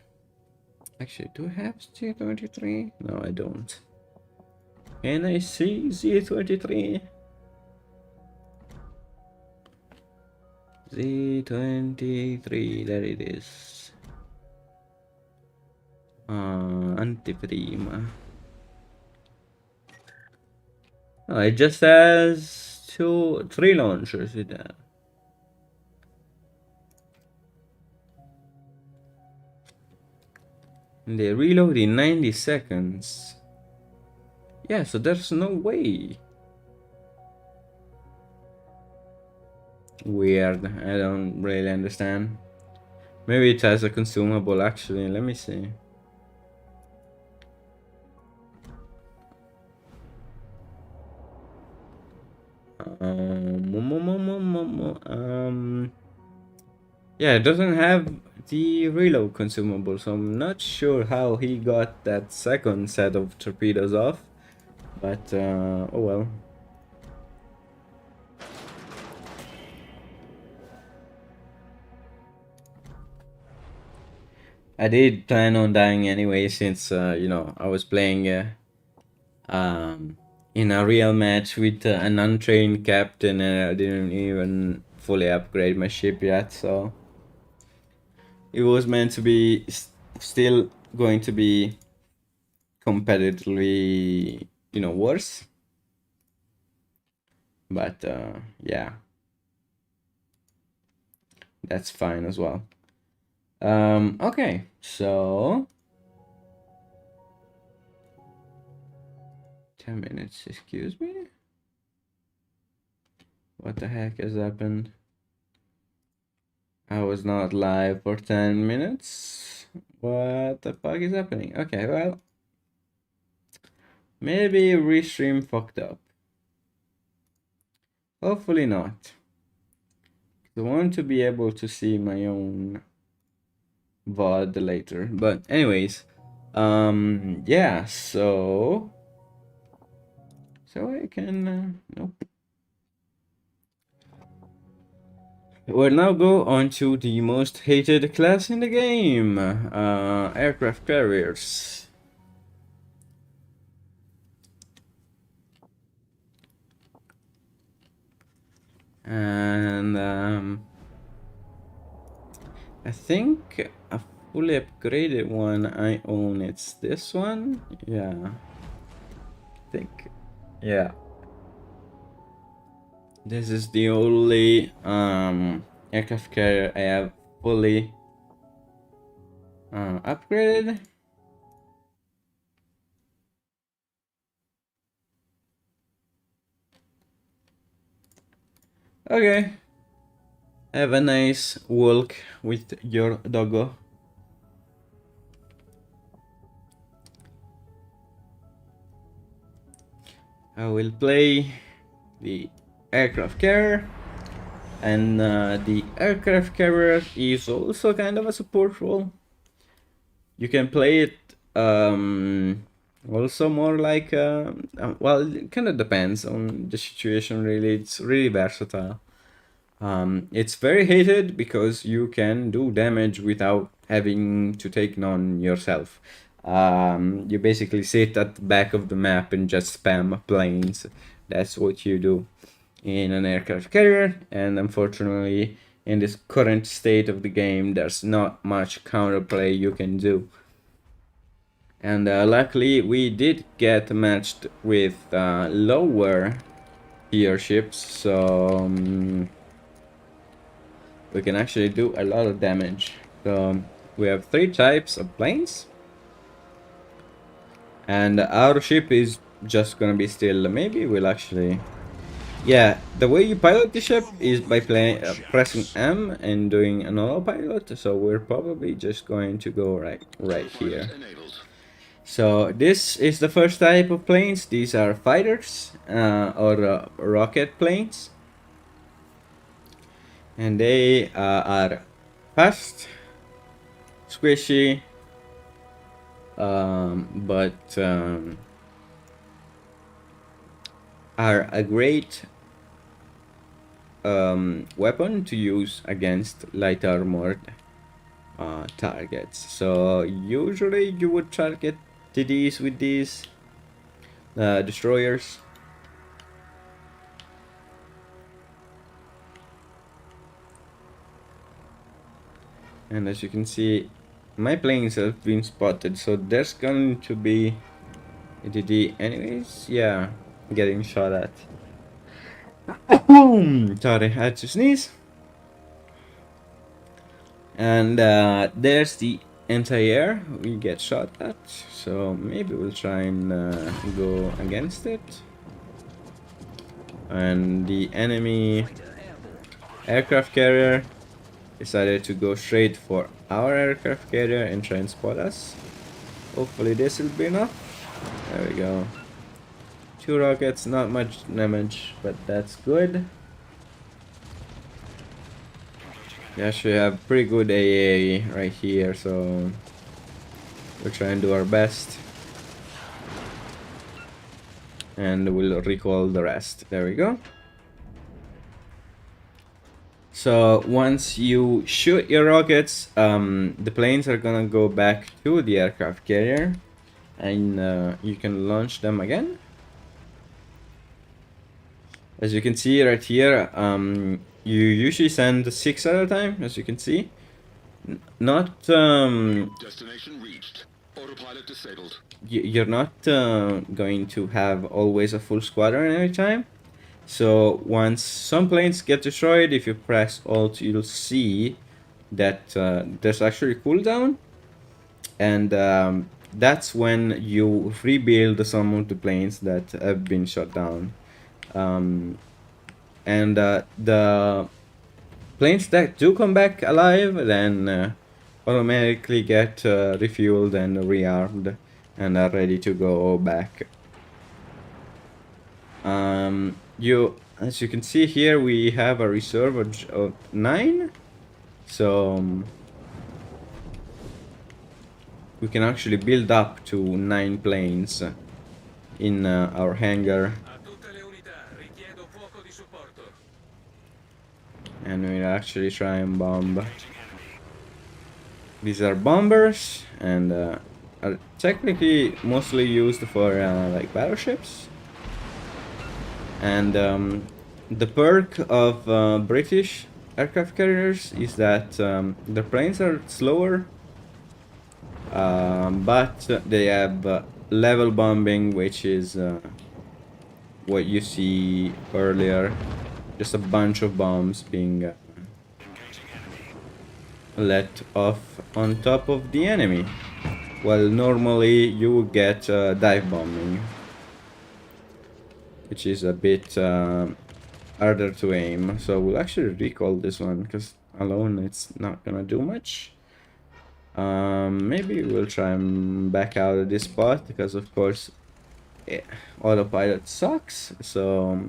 Actually, do I have Z-23? No, I don't. Can I see Z-23? Z-23, there it is. Anteprima. Oh, it just has three launchers with that. And they reload in 90 seconds. Yeah, so there's no way. Weird. I don't really understand. Maybe it has a consumable actually. Let me see. Yeah, it doesn't have the reload consumable, so I'm not sure how he got that second set of torpedoes off. But oh well. I did plan on dying anyway, since you know, I was playing in a real match with an untrained captain, and I didn't even fully upgrade my ship yet, so it was meant to be still going to be competitively, you know, worse. But yeah, that's fine as well. Okay, so 10 minutes, excuse me? What the heck has happened? I was not live for 10 minutes. What the fuck is happening? Okay, well, maybe restream fucked up. Hopefully not. I want to be able to see my own VOD later. But anyways, yeah, so I can nope. We'll now go on to the most hated class in the game, aircraft carriers. And I think a fully upgraded one I own, it's this one. Yeah, I think, yeah, this is the only aircraft carrier I have fully Upgraded. Okay. Have a nice walk with your doggo. I will play the aircraft carrier, and the aircraft carrier is also kind of a support role. You can play it also more like well, it kind of depends on the situation. Really, it's really versatile. It's very hated because you can do damage without having to take none yourself. You basically sit at the back of the map and just spam planes. That's what you do in an aircraft carrier, and unfortunately, in this current state of the game, there's not much counterplay you can do. And luckily, we did get matched with lower tier ships, so we can actually do a lot of damage. So we have 3 types of planes, and our ship is just gonna be still. Maybe we'll actually, yeah, the way you pilot the ship is by pressing M and doing an autopilot. So we're probably just going to go right here. So this is the first type of planes. These are fighters or rocket planes, and they are fast, squishy, but are a great weapon to use against light armored targets. So usually you would target TDs with these destroyers. And as you can see, my planes have been spotted, so there's going to be a TD anyways. Yeah, getting shot at. Sorry, I had to sneeze. And there's the anti-air we get shot at, so maybe we'll try and go against it. And the enemy aircraft carrier decided to go straight for our aircraft carrier and try and spot us. Hopefully this will be enough. There we go. 2 rockets, not much damage, but that's good. We actually have pretty good AA right here, so we'll try and do our best. And we'll recall the rest. There we go. So once you shoot your rockets, the planes are gonna go back to the aircraft carrier, and you can launch them again. As you can see right here, you usually send 6 at a time, as you can see. Not Destination reached. Autopilot disabled. you're not going to have always a full squadron every time. So once some planes get destroyed, if you press Alt, you'll see that there's actually cooldown, and that's when you rebuild some of the planes that have been shot down. And the planes that do come back alive then automatically get refueled and rearmed and are ready to go back. As you can see here, we have a reserve of 9, so we can actually build up to 9 planes in our hangar. And we'll actually try and bomb. These are bombers, and are technically mostly used for like battleships. And the perk of British aircraft carriers is that the planes are slower, but they have level bombing, which is what you see earlier. Just a bunch of bombs being let off on top of the enemy. Well, normally you would get dive bombing, which is a bit harder to aim. So we'll actually recall this one because alone it's not gonna do much. Maybe we'll try and back out of this spot because of course autopilot sucks. So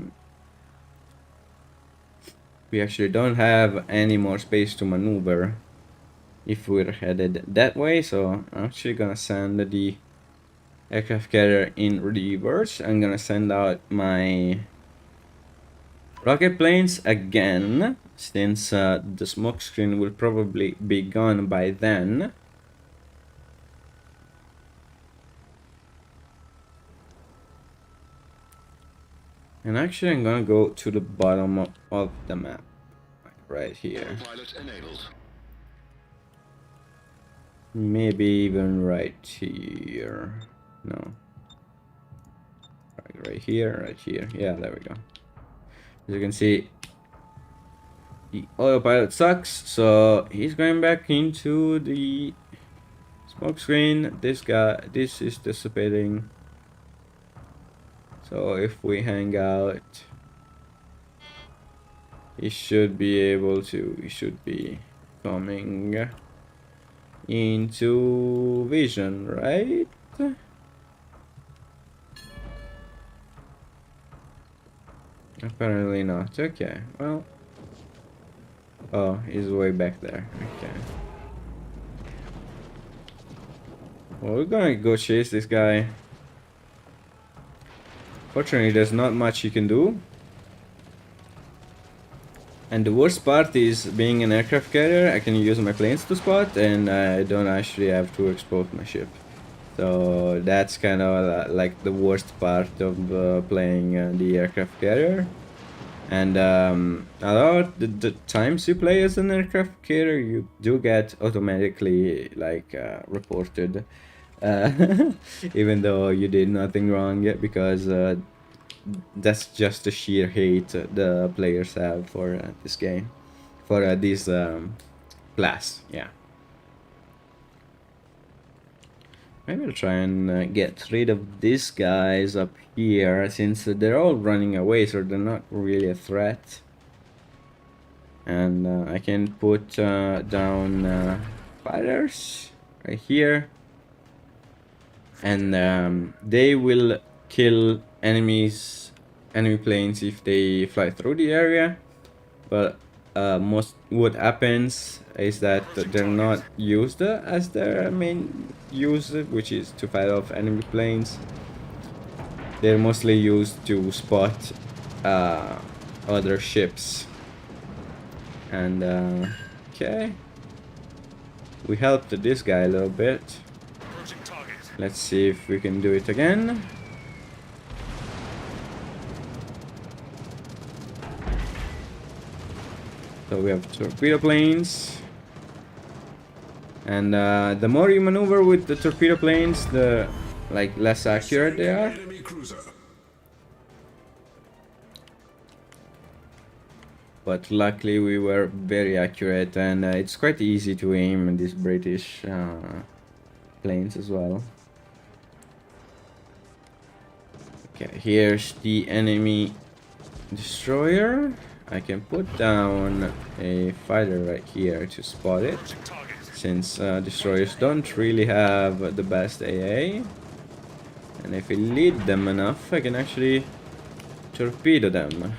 we actually don't have any more space to maneuver if we're headed that way. So I'm actually gonna send the aircraft carrier in reverse. I'm gonna send out my rocket planes again, since the smoke screen will probably be gone by then. And actually I'm gonna go to the bottom of the map, like right here. Autopilot enabled. Maybe even right here. No. Right here, right here. Yeah, there we go. As you can see, the autopilot sucks, so he's going back into the smoke screen. This is dissipating. So if we hang out, he should be coming into vision, right? Apparently not. Okay, well. Oh, he's way back there. Okay. Well, we're gonna go chase this guy. Fortunately, there's not much you can do. And the worst part is being an aircraft carrier, I can use my planes to spot, and I don't actually have to expose my ship. So that's kind of like the worst part of playing the aircraft carrier. And a lot of the times you play as an aircraft carrier, you do get automatically like reported, even though you did nothing wrong yet, because that's just the sheer hate the players have for this game, for this class. Yeah. Maybe I'll try and get rid of these guys up here, since they're all running away, so they're not really a threat. And I can put down fighters right here, and they will kill enemy planes if they fly through the area. But most what happens is that they're not used as their main use, which is to fight off enemy planes. They're mostly used to spot other ships. And okay, we helped this guy a little bit. Let's see if we can do it again. So we have torpedo planes, and the more you maneuver with the torpedo planes, the less accurate they are. But luckily we were very accurate, and it's quite easy to aim these British planes as well. Okay, here's the enemy destroyer. I can put down a fighter right here to spot it, since destroyers don't really have the best AA. And if we lead them enough, I can actually torpedo them.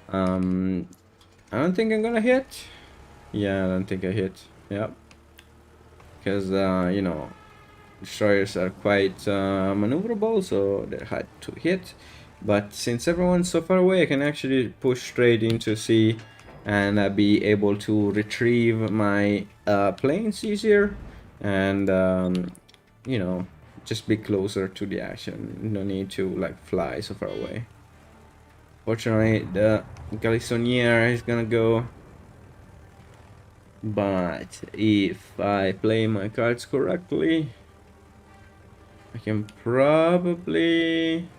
I don't think I'm gonna hit. Yeah, I don't think I hit. Yep. Because, you know, destroyers are quite maneuverable, so they're hard to hit. But since everyone's so far away, I can actually push straight into sea and be able to retrieve my planes easier. And, you know, just be closer to the action. No need to, like, fly so far away. Fortunately, the Galissoniere is gonna go. But if I play my cards correctly, I can probably,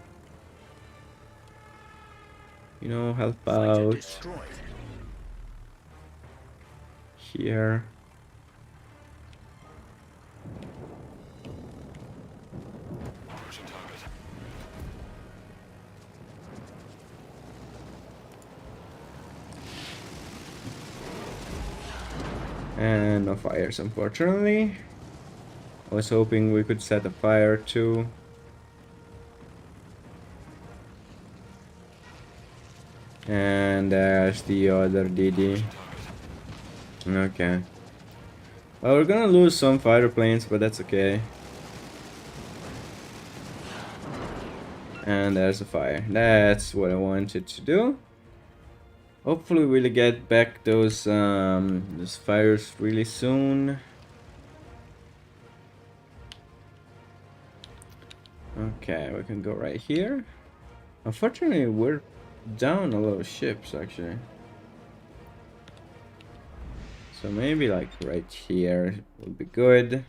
you know, help out here. Approaching target. And no fires, unfortunately. I was hoping we could set a fire too. And there's the other DD. Okay. Well, we're gonna lose some fighter planes, but that's okay. And there's a fire. That's what I wanted to do. Hopefully we'll get back those fires really soon. Okay, we can go right here. Unfortunately, we're down a lot of ships actually. So maybe like right here would be good.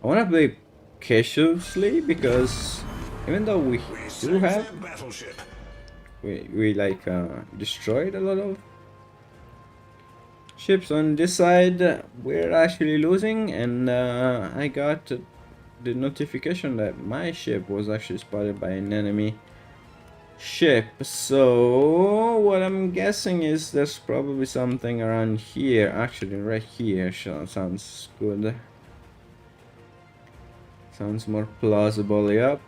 I want to play cautiously because even though we do have, we like destroyed a lot of ships on this side, we're actually losing, and I got the notification that my ship was actually spotted by an enemy ship. So what I'm guessing is there's probably something around here, actually right here. Sounds good. Sounds more plausible. Yep.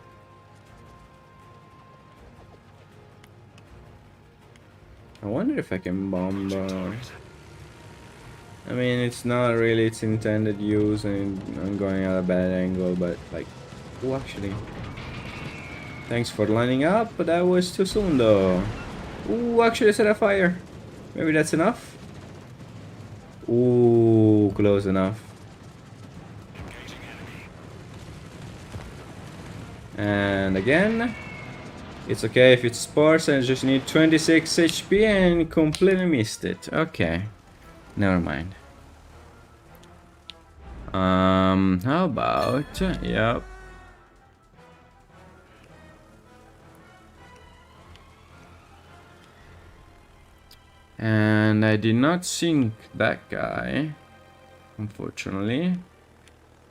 I wonder if I can bomb. I mean, it's not really its intended use, and I'm going at a bad angle, but like, oh, actually, thanks for lining up, but that was too soon though. Ooh, actually set a fire. Maybe that's enough. Ooh, close enough. And again, it's okay if it's sparse. I just need 26 HP and completely missed it. Okay, never mind. How about, yep. And I did not sink that guy, unfortunately.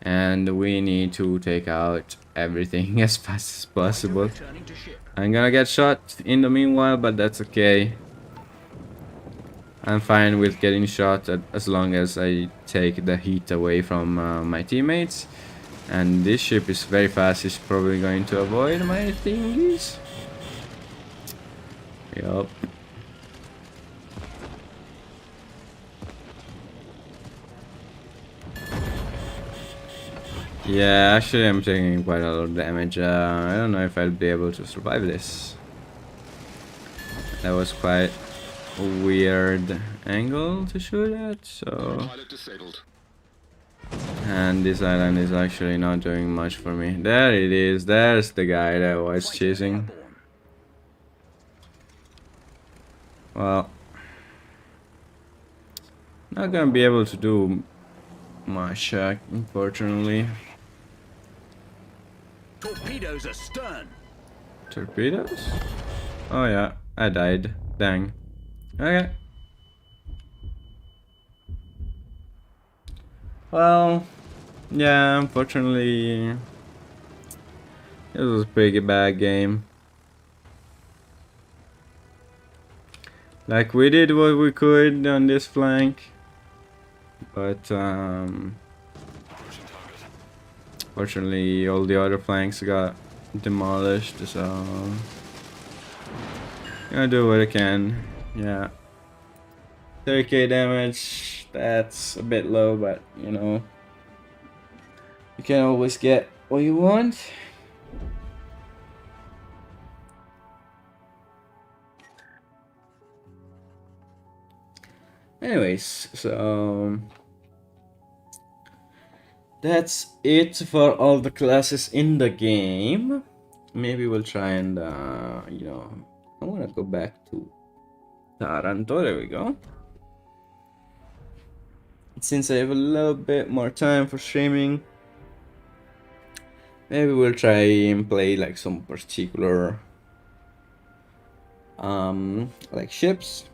And we need to take out everything as fast as possible. I'm gonna get shot in the meanwhile, but that's okay. I'm fine with getting shot as long as I take the heat away from my teammates. And this ship is very fast, it's probably going to avoid my thingies. Yup. Yeah, actually I'm taking quite a lot of damage. I don't know if I'll be able to survive this. That was quite a weird angle to shoot at, so... Autopilot disabled. And this island is actually not doing much for me. There it is, there's the guy that I was chasing. Well, not gonna be able to do much, unfortunately. Torpedoes astern. Torpedoes? Oh yeah, I died. Dang. Okay. Well, yeah, unfortunately, it was a pretty bad game. Like, we did what we could on this flank, but fortunately all the other flanks got demolished, so gonna do what I can. Yeah, 30k damage, that's a bit low, but you know, you can always get what you want. Anyways, so that's it for all the classes in the game. Maybe we'll try and you know, I want to go back to Taranto. There we go. Since I have a little bit more time for streaming, maybe we'll try and play like some particular like ships.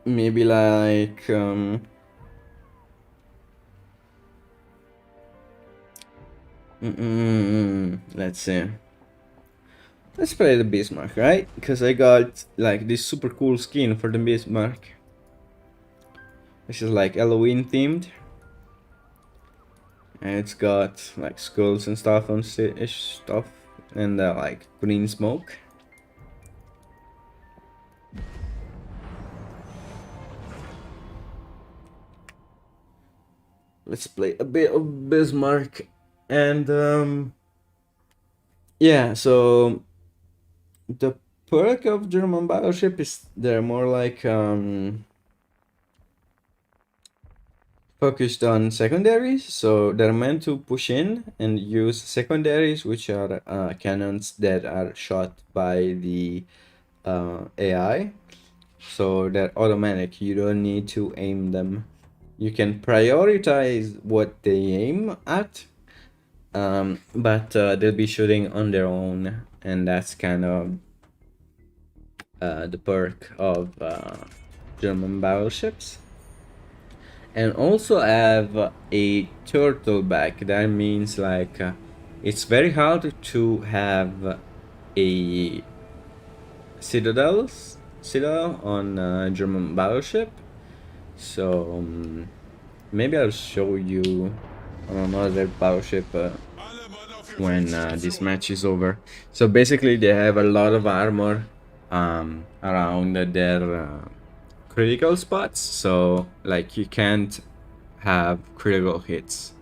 Maybe like Let's see. Let's play the Bismarck, right? Because I got like this super cool skin for the Bismarck. This is like Halloween themed. And it's got like skulls and stuff on ish stuff. And like green smoke. Let's play a bit of Bismarck. And yeah, so the perk of German battleship is they're more like focused on secondaries, so they're meant to push in and use secondaries, which are cannons that are shot by the AI. So they're automatic, you don't need to aim them. You can prioritize what they aim at, but they'll be shooting on their own, and that's kind of the perk of German battleships. And also have a turtle back. That means like it's very hard to have a citadel on a German battleship. So maybe I'll show you on another battleship when this match is over. So basically they have a lot of armor around their critical spots, so like you can't have critical hits.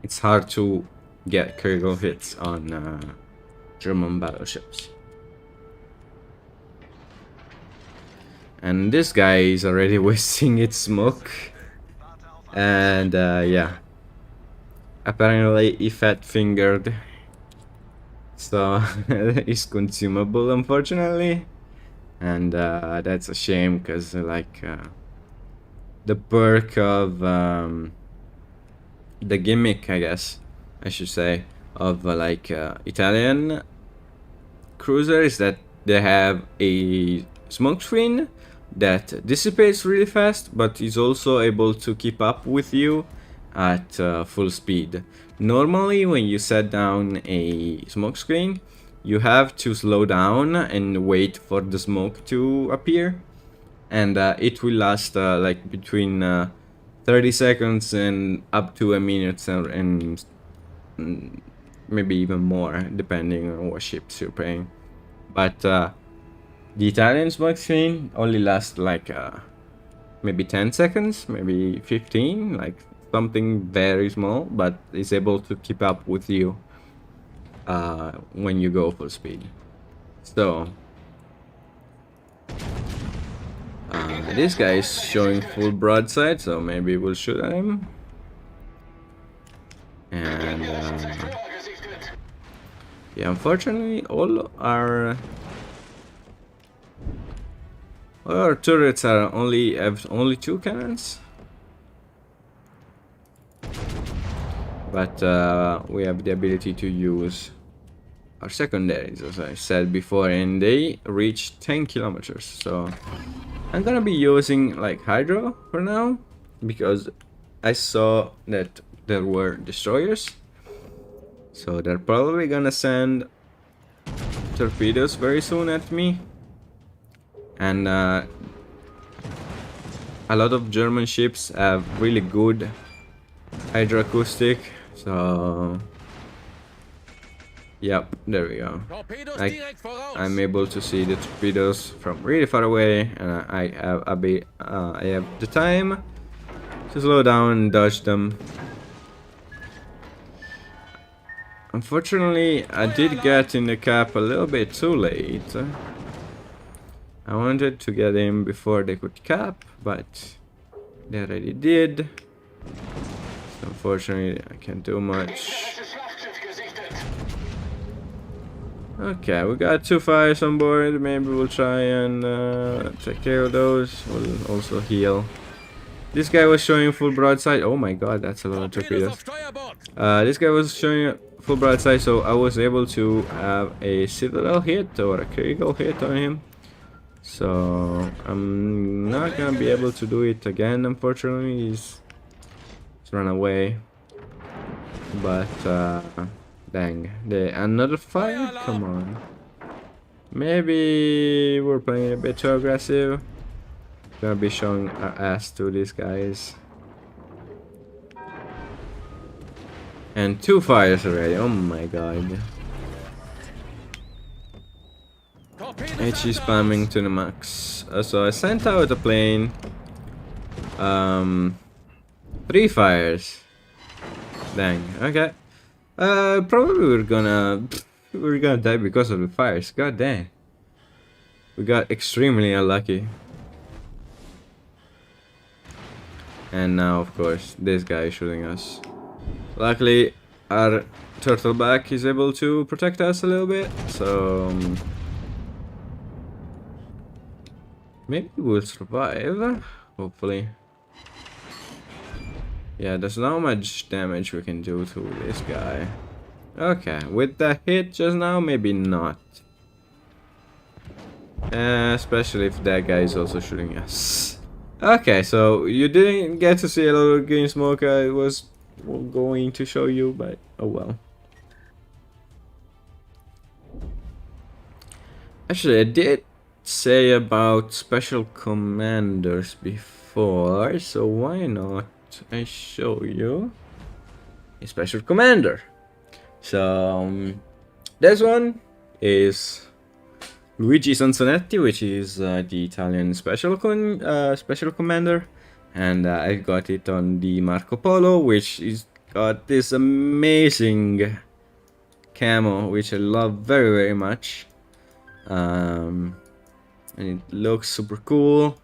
It's hard to get critical hits on German battleships. And this guy is already wasting its smoke. And yeah, apparently he fat fingered, so it's consumable, unfortunately. And that's a shame, because like the perk of the gimmick, I guess I should say, of like Italian cruiser is that they have a smoke screen that dissipates really fast, but is also able to keep up with you at full speed. Normally when you set down a smoke screen, you have to slow down and wait for the smoke to appear, and it will last like between 30 seconds and up to a minute, and maybe even more depending on what ships you're playing. But the Italian smoke screen only lasts like maybe 10 seconds, maybe 15, like something very small, but it's able to keep up with you when you go full speed. So this guy is showing full broadside, so maybe we'll shoot at him. And yeah, unfortunately all our turrets have only 2 cannons, but we have the ability to use our secondaries, as I said before, and they reach 10 kilometers. So I'm gonna be using like hydro for now, because I saw that there were destroyers, so they're probably gonna send torpedoes very soon at me. And a lot of German ships have really good hydroacoustic, so yep, there we go. I'm able to see the torpedoes from really far away, and I have the time to slow down and dodge them. Unfortunately, I did get in the cap a little bit too late. I wanted to get in before they could cap, but they already did. So unfortunately, I can't do much. Okay, we got 2 fires on board. Maybe we'll try and take care of those. We'll also heal. This guy was showing full broadside. Oh my god, that's a lot of torpedoes. This guy was showing full broadside, so I was able to have a citadel hit or a critical hit on him. So I'm not gonna be able to do it again, unfortunately. He's run away. But dang, another fire? Come on. Maybe we're playing a bit too aggressive. Gonna be showing our ass to these guys. And 2 fires already. Oh my god. HE spamming to the max. So I sent out a plane. 3 fires. Dang. Okay. Probably we're gonna die because of the fires. God dang. We got extremely unlucky. And now, of course, this guy is shooting us. Luckily, our turtleback is able to protect us a little bit, so maybe we'll survive. Hopefully. Yeah, there's not much damage we can do to this guy. Okay, with the hit just now, maybe not. Especially if that guy is also shooting us. Okay, so you didn't get to see a lot of green smoke. I was going to show you, but oh well. Actually, I did say about special commanders before, so why not I show you a special commander. So this one is Luigi Sansonetti, which is the Italian special commander, and I got it on the Marco Polo, which is got this amazing camo, which I love very much, and it looks super cool.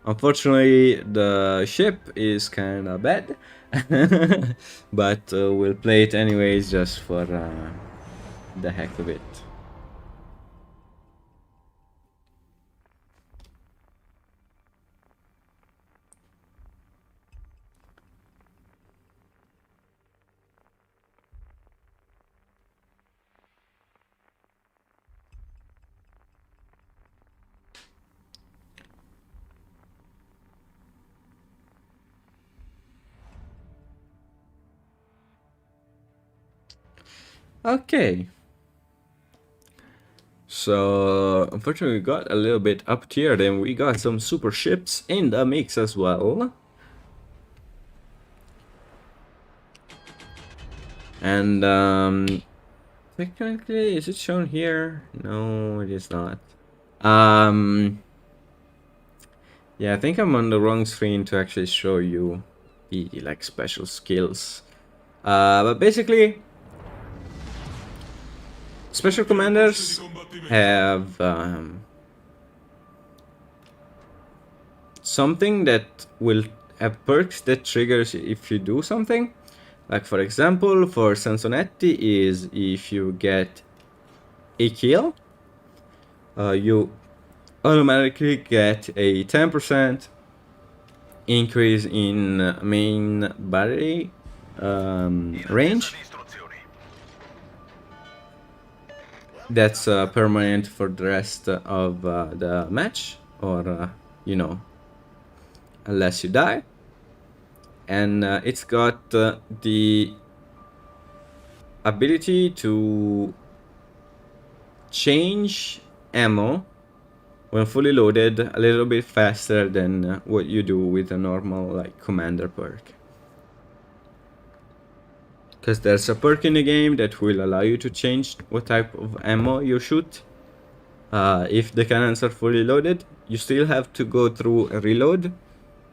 Unfortunately, the ship is kind of bad, but we'll play it anyways just for the heck of it. Okay. So, unfortunately, we got a little bit up tier, then we got some super ships in the mix as well. And, technically, is it shown here? No, it is not. Yeah, I think I'm on the wrong screen to actually show you the, like, special skills. But basically, special commanders have something that will have perks that triggers if you do something. Like for example, for Sansonetti is if you get a kill, you automatically get a 10% increase in main battery range. That's permanent for the rest of the match, or you know, unless you die. And it's got the ability to change ammo when fully loaded a little bit faster than what you do with a normal like commander perk. Because there's a perk in the game that will allow you to change what type of ammo you shoot. If the cannons are fully loaded, you still have to go through a reload,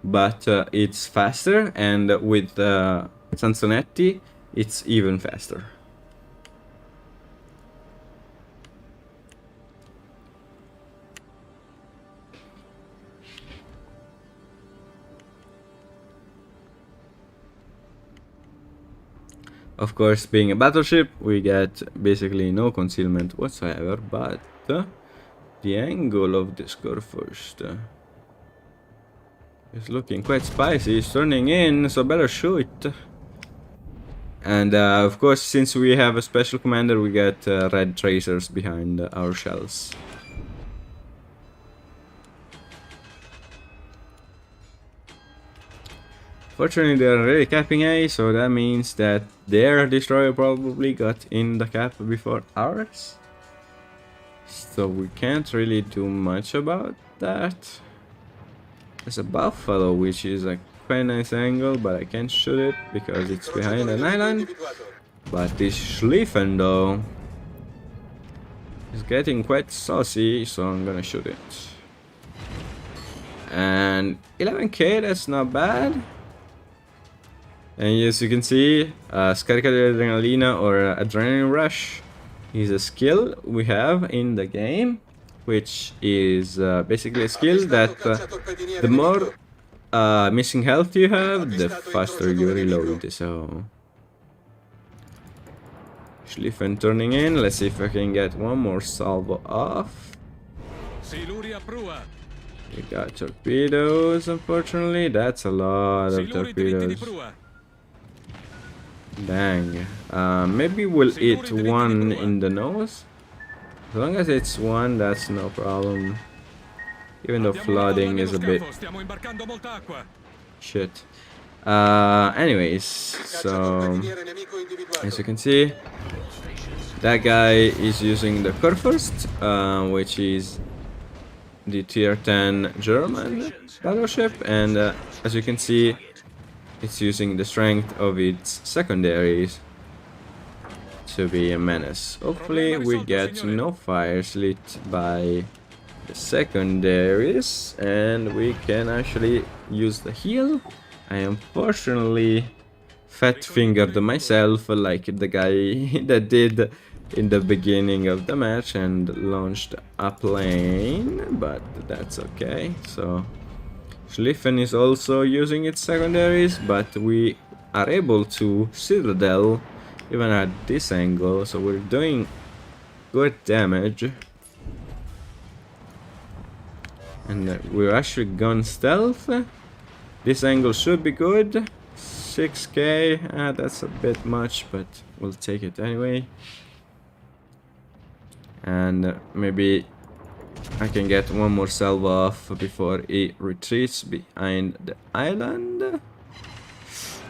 but it's faster, and with Sansonetti, it's even faster. Of course, being a battleship, we get basically no concealment whatsoever, but the angle of this curve first is looking quite spicy. It's turning in, so better shoot. And of course, since we have a special commander, we get red tracers behind our shells. Unfortunately, they're really capping A, so that means that their destroyer probably got in the cap before ours. So we can't really do much about that. There's a buffalo, which is a quite nice angle, but I can't shoot it because it's behind an island. But this Schlieffen though is getting quite saucy, so I'm gonna shoot it. And 11k, that's not bad. And as you can see, Scarica di Adrenalina or Adrenaline Rush is a skill we have in the game, which is basically a skill that the more missing health you have, the faster you reload. So Schlieffen turning in. Let's see if I can get one more salvo off. We got torpedoes, unfortunately. That's a lot of torpedoes. Dang. Maybe we'll hit one in the nose. As long as it's one, that's no problem. Even though flooding is a bit shit. Anyways, so as you can see, that guy is using the Kurfürst, which is the tier 10 German battleship, and as you can see, it's using the strength of its secondaries to be a menace. Hopefully we get no fires lit by the secondaries and we can actually use the heal. I unfortunately fat fingered myself like the guy that did in the beginning of the match and launched a plane, but that's okay. So Schlieffen is also using its secondaries, but we are able to citadel even at this angle, so we're doing good damage. And we're actually gone stealth. This angle should be good. 6k, that's a bit much, but we'll take it anyway. And maybe I can get one more salvo off before it retreats behind the island.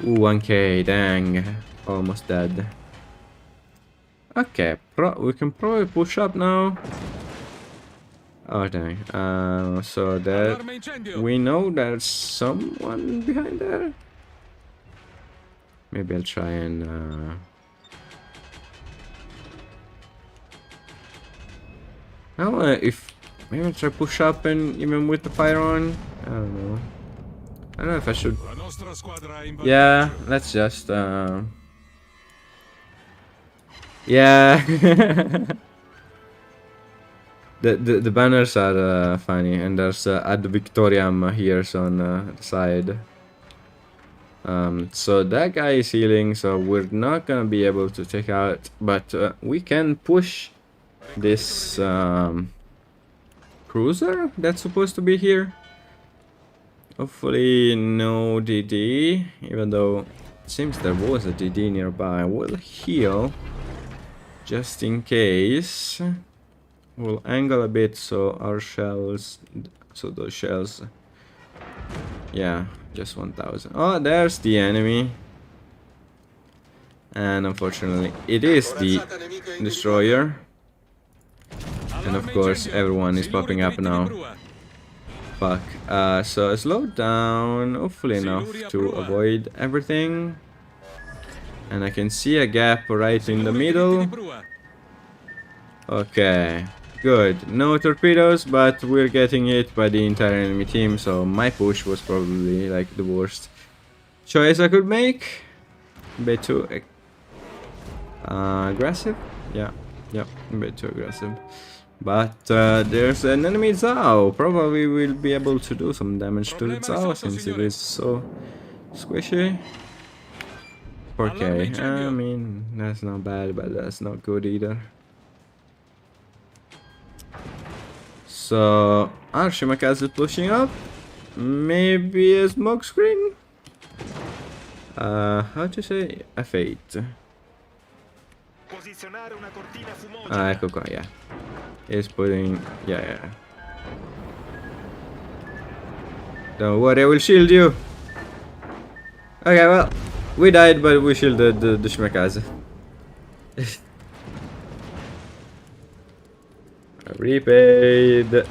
Ooh, 1k, dang. Almost dead. Okay, we can probably push up now. Oh dang. So that we know there's someone behind there. Maybe I'll try and now if maybe I'll try push up and even with the fire on. I don't know. I don't know if I should. Yeah, let's just yeah. The banners are funny, and there's ad victoriam here on the side. So that guy is healing, so we're not gonna be able to take out, but we can push this cruiser that's supposed to be here. Hopefully no DD, even though it seems there was a DD nearby. We'll heal just in case. We'll angle a bit so our shells, so those shells, yeah, just 1000. Oh, there's the enemy. And unfortunately, it is the destroyer. And of course, everyone is popping up now. Fuck. So slow down, hopefully enough to avoid everything. And I can see a gap right in the middle. Okay. Good. No torpedoes, but we're getting hit by the entire enemy team, so my push was probably like the worst choice I could make. A bit too aggressive. Yeah, a bit too aggressive. But there's an enemy Ciao. Probably we'll be able to do some damage to the Ciao since it is so squishy. 4k. I mean, that's not bad, but that's not good either. So Archimakas is pushing up. Maybe a smoke screen? How to say? F8. Ecco qua, yeah. He's putting, yeah. Don't worry, I will shield you. Okay, well, we died, but we shielded the Shimakaze. Repaid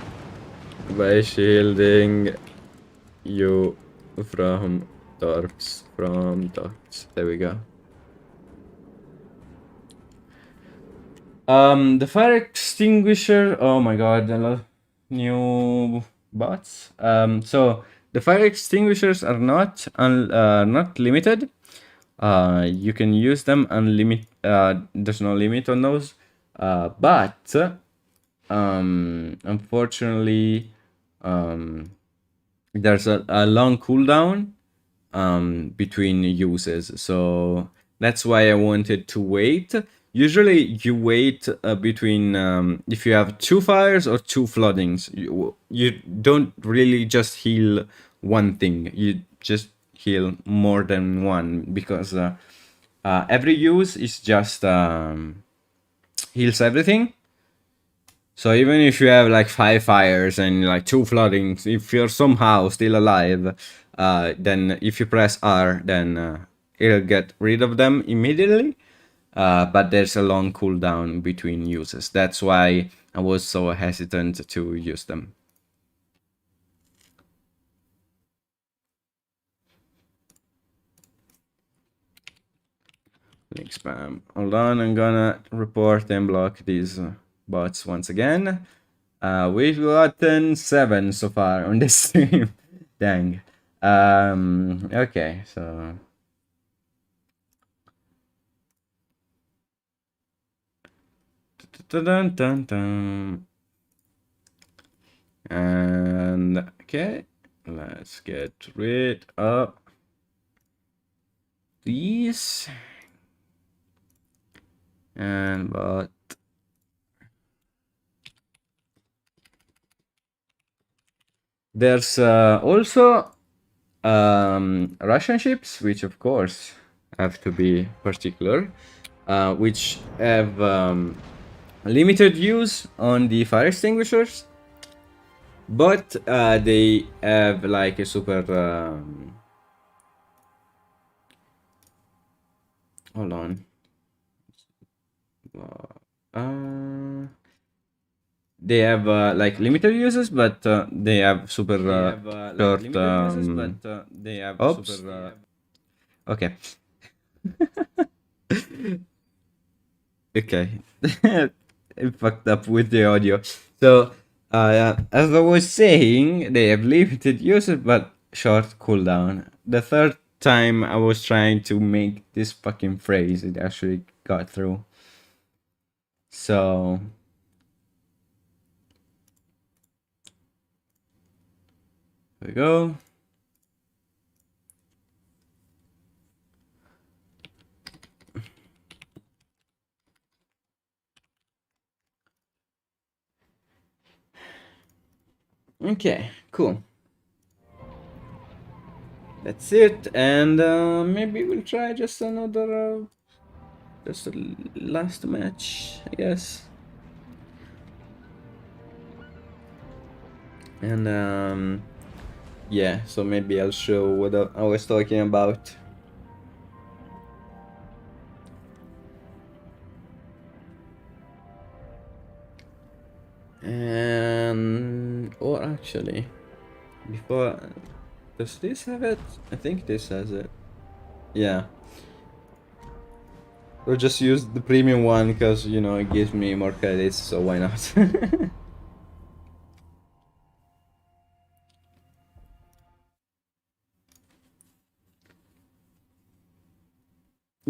by shielding you from Torps. There we go. The fire extinguisher. Oh my god, the new bots. So the fire extinguishers are not limited. You can use them unlimited. There's no limit on those. But unfortunately, there's a long cooldown between uses, so that's why I wanted to wait. Usually you wait between if you have two fires or two floodings, you don't really just heal one thing, you just heal more than one, because every use is just heals everything. So even if you have like 5 fires and like 2 floodings, if you're somehow still alive, then if you press R, then it'll get rid of them immediately. But there's a long cooldown between uses. That's why I was so hesitant to use them. Link spam. Hold on, I'm gonna report and block these bots once again. We've gotten 7 so far on this stream. Dang. Okay, so dun, dun, dun. And okay, let's get rid of these. And but there's also Russian ships, which of course have to be particular, which have limited use on the fire extinguishers, but they have like a super hold on. They have like limited uses, but they have super short oops. Okay. Okay. I fucked up with the audio. So as I was saying, they have limited uses but short cooldown. The third time I was trying to make this fucking phrase, it actually got through. So there we go. Okay, cool. That's it, and maybe we'll try just another, just a last match, I guess. And yeah, so maybe I'll show what I was talking about. And or actually, before, does this have it? I think this has it. Yeah. We'll just use the premium one because, you know, it gives me more credits, so why not?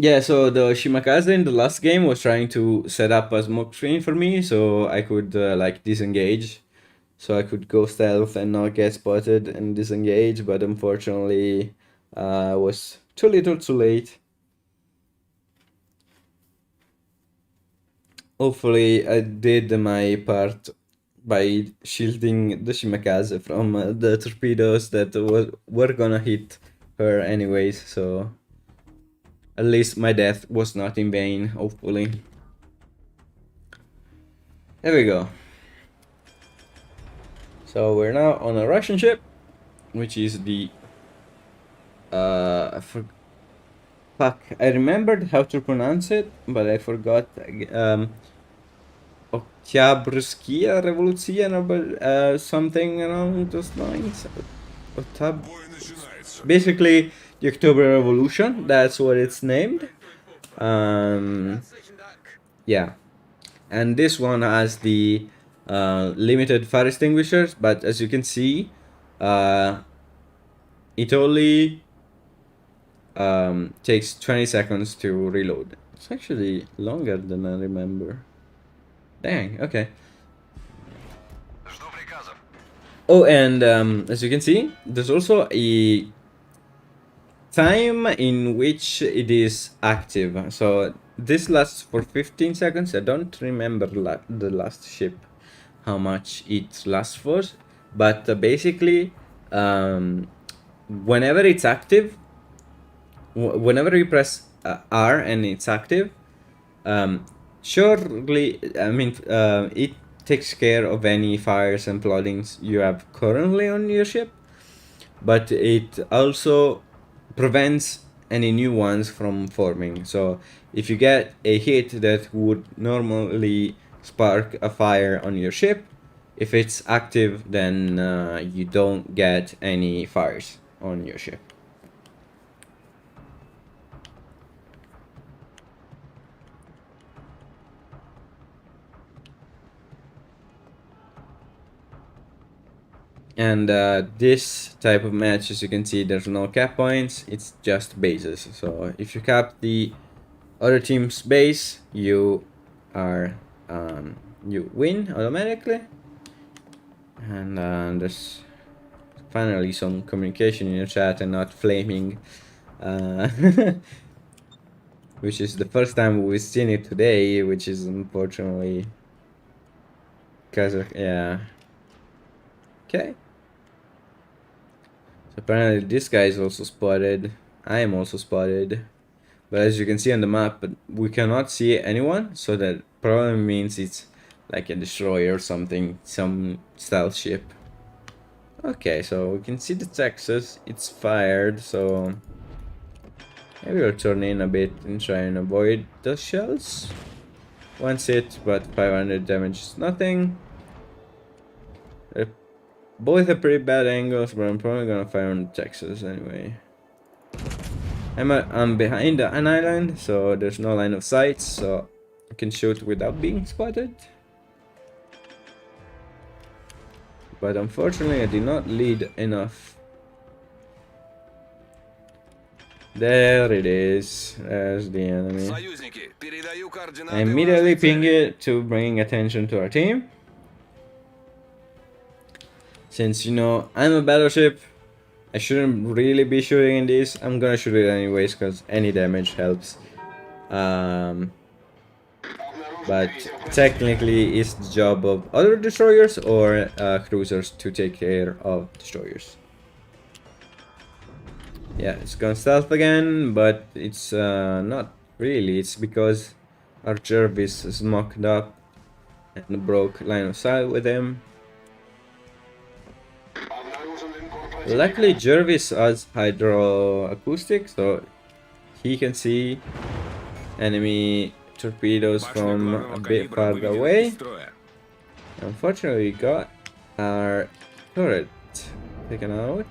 Yeah, so the Shimakaze in the last game was trying to set up a smoke screen for me so I could like disengage. So I could go stealth and not get spotted and disengage, but unfortunately I was too little too late. Hopefully I did my part by shielding the Shimakaze from the torpedoes that were gonna hit her anyways, so at least my death was not in vain, hopefully. There we go. So we're now on a Russian ship, which is the fuck, I remembered how to pronounce it, but I forgot. Oktябрьская revolution or something along those lines. Basically, the October Revolution. That's what it's named. Yeah, and this one has the limited fire extinguishers, but as you can see, it only takes 20 seconds to reload. It's actually longer than I remember. Dang, okay. Oh, and as you can see, there's also a time in which it is active. So this lasts for 15 seconds. I don't remember the last ship, how much it lasts for. But basically, whenever it's active, whenever you press R and it's active, surely, I mean, it takes care of any fires and plottings you have currently on your ship, but it also prevents any new ones from forming. So if you get a hit that would normally spark a fire on your ship, if it's active, then you don't get any fires on your ship. And this type of match, as you can see, there's no cap points, it's just bases. So if you cap the other team's base, you are you win automatically. And there's finally some communication in your chat and not flaming, which is the first time we've seen it today, which is unfortunately because of, yeah. Okay. Apparently this guy is also spotted. I am also spotted. But as you can see on the map, we cannot see anyone, so that probably means it's like a destroyer or something, some stealth ship. Okay, so we can see the Texas, it's fired, so maybe we'll turn in a bit and try and avoid those shells. One hit, but 500 damage is nothing. Both are pretty bad angles, but I'm probably gonna fire on the Texas anyway. I'm behind an island, so there's no line of sight, so I can shoot without being spotted. But unfortunately, I did not lead enough. There it is. There's the enemy. I immediately ping it to bring attention to our team. Since, you know, I'm a battleship, I shouldn't really be shooting in this. I'm gonna shoot it anyways, because any damage helps. But technically, it's the job of other destroyers or cruisers to take care of destroyers. Yeah, it's gone stealth again, but it's not really. It's because our Jervis is mocked up and broke line of sight with him. Luckily, Jervis has hydroacoustic, so he can see enemy torpedoes from a bit farther away. Unfortunately, we got our turret taken out.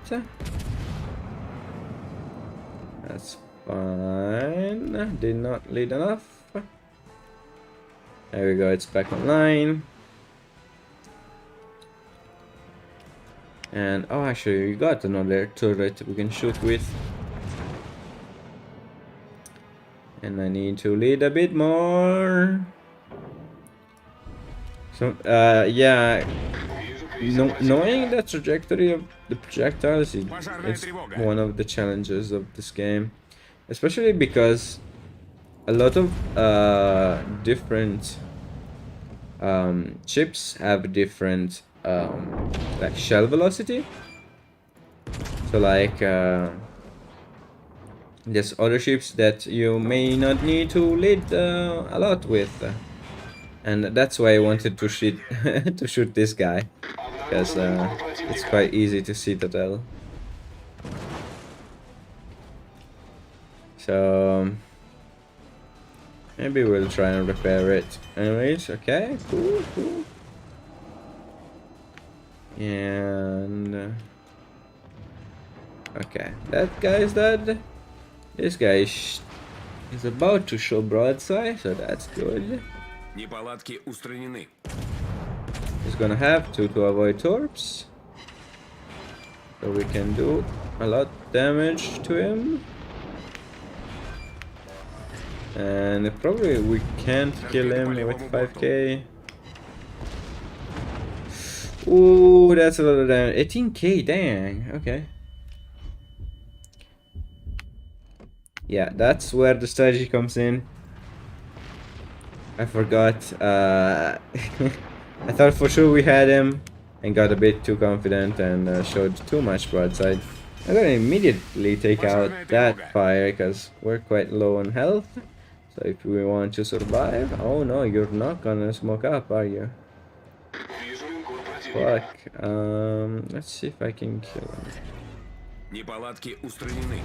That's fine. Did not lead enough. There we go, it's back online. And oh, actually, we got another turret we can shoot with. And I need to lead a bit more. So, yeah, knowing the trajectory of the projectiles, it's one of the challenges of this game. Especially because a lot of different ships have different like shell velocity. So like there's other ships that you may not need to lead a lot with, and that's why I wanted to shoot to shoot this guy, because it's quite easy to see the tell. So maybe we'll try and repair it. Anyways, okay, cool. And okay, that guy is dead. This guy is about to show broadside, so that's good. Неполадки устранены. He's gonna have to avoid torps, so we can do a lot of damage to him. And probably we can't kill him with 5k. Ooh, that's a lot of damage. 18k, dang. Okay. Yeah, that's where the strategy comes in. I forgot. I thought for sure we had him and got a bit too confident and showed too much broadside. I'm gonna immediately take out that fire because we're quite low on health. So if we want to survive... Oh no, you're not gonna smoke up, are you? Fuck. Let's see if I can kill him. Неполадки устранены.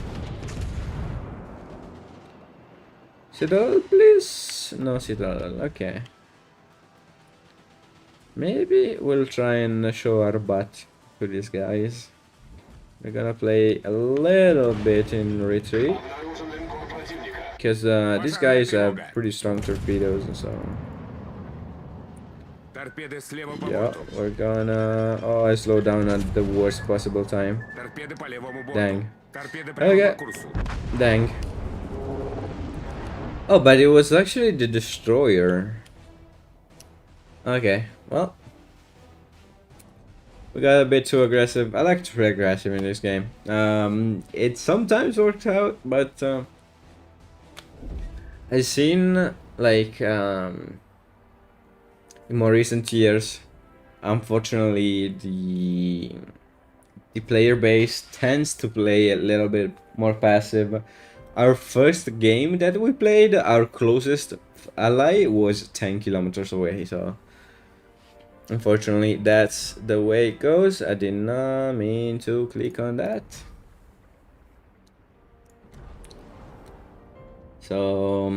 Citadel, please? No Citadel, okay. Maybe we'll try and show our butt to these guys. We're gonna play a little bit in retreat. Because these guys have pretty strong torpedoes and so on. Торпеды слева по Yeah, борту. we're gonna... Oh, I slowed down at the worst possible time. Торпеды по левому борту. Dang. Торпеды прямо Okay. по курсу. Dang. Oh, but it was actually the destroyer. Okay, well. We got a bit too aggressive. I like to play aggressive in this game. It sometimes works out, but I've seen like in more recent years, unfortunately, the player base tends to play a little bit more passive. Our first game that we played, our closest ally was 10 kilometers away, so unfortunately that's the way it goes. I did not mean to click on that. So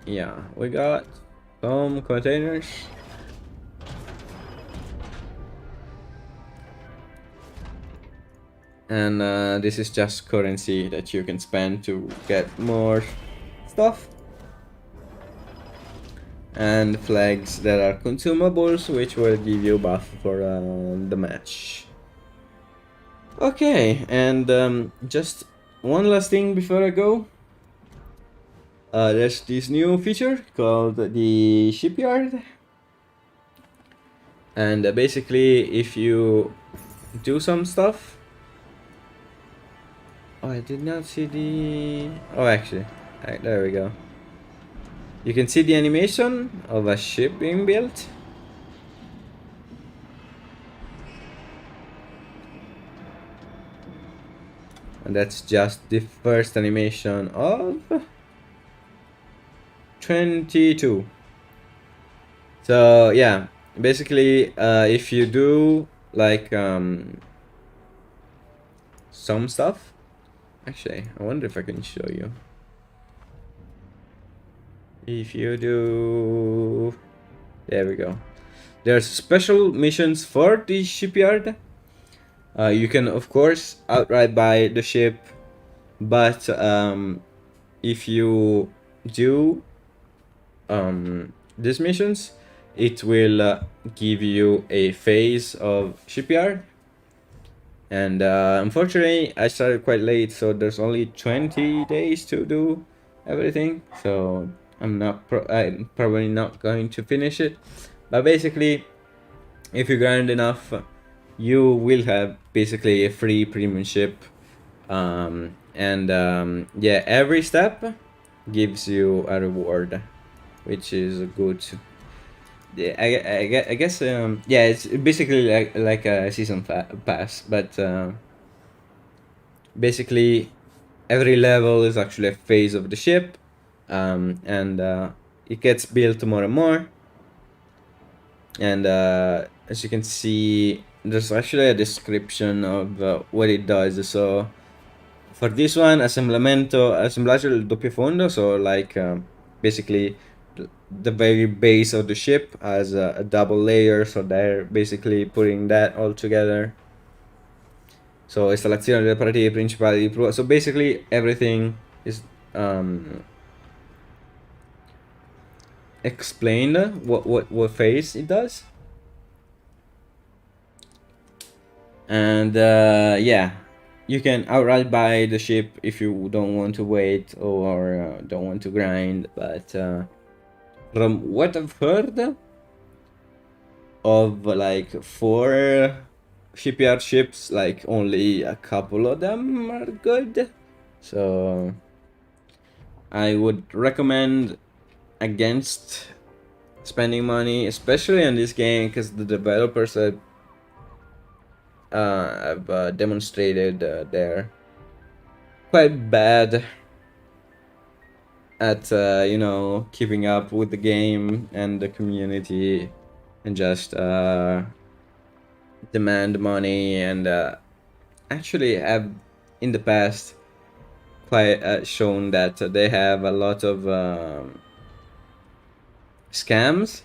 yeah, we got some containers. And this is just currency that you can spend to get more stuff. And flags that are consumables, which will give you buff for the match. Okay, and just one last thing before I go. There's this new feature called the shipyard. And basically, if you do some stuff... Oh, I did not see the... Oh, actually, there we go. You can see the animation of a ship being built. And that's just the first animation of 22. So yeah, basically if you do like some stuff, actually I wonder if I can show you. If you do, there we go. There's special missions for the shipyard. You can of course outright buy the ship, but if you do these missions, it will give you a phase of shipyard. And unfortunately I started quite late, so there's only 20 days to do everything, so I'm probably not going to finish it. But basically, if you grind enough, you will have basically a free premium ship. Yeah, every step gives you a reward, which is good. Yeah, I guess yeah, it's basically like a season pass, but basically every level is actually a phase of the ship. It gets built more and more, and as you can see, there's actually a description of what it does. So For this one, assemblaggio del doppio fondo, so like basically the very base of the ship has a double layer, so they're basically putting that all together. So installazione delle pareti principali di prua. So basically everything is explained what phase it does. And yeah, you can outright buy the ship if you don't want to wait or don't want to grind. But from what I've heard of like 4 shipyard ships, like only a couple of them are good. So I would recommend against spending money, especially on this game, because the developers have demonstrated they're quite bad at you know, keeping up with the game and the community, and just demand money, and actually have in the past quite shown that they have a lot of scams,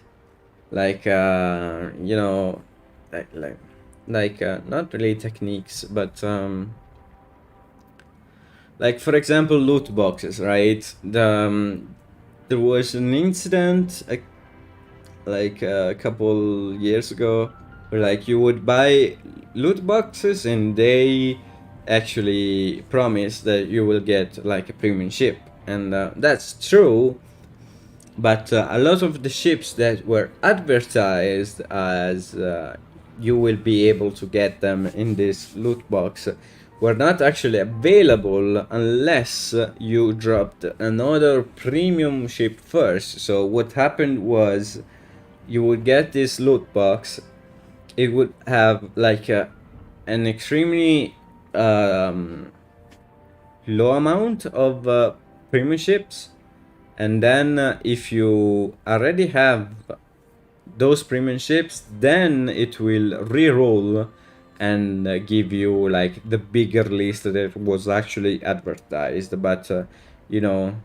like you know, like not really techniques, but like for example loot boxes, right? There was an incident like a couple years ago where like you would buy loot boxes and they actually promise that you will get like a premium ship, and that's true. But a lot of the ships that were advertised as you will be able to get them in this loot box were not actually available unless you dropped another premium ship first. So what happened was you would get this loot box, it would have like an extremely low amount of premium ships, and then if you already have those premium ships, then it will re-roll and give you like the bigger list that was actually advertised. But you know,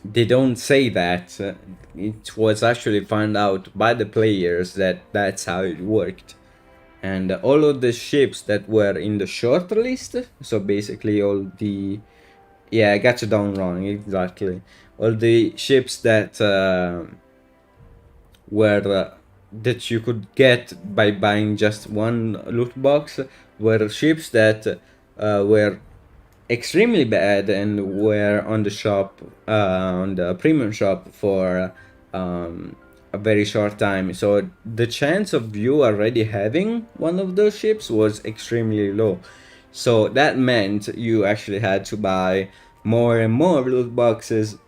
they don't say that. It was actually found out by the players that that's how it worked. And all of the ships that were in the short list, so basically all the, yeah, I got you down wrong, exactly. All the ships that were that you could get by buying just one loot box were ships that were extremely bad and were on the shop, on the premium shop for a very short time. So the chance of you already having one of those ships was extremely low. So that meant you actually had to buy more and more loot boxes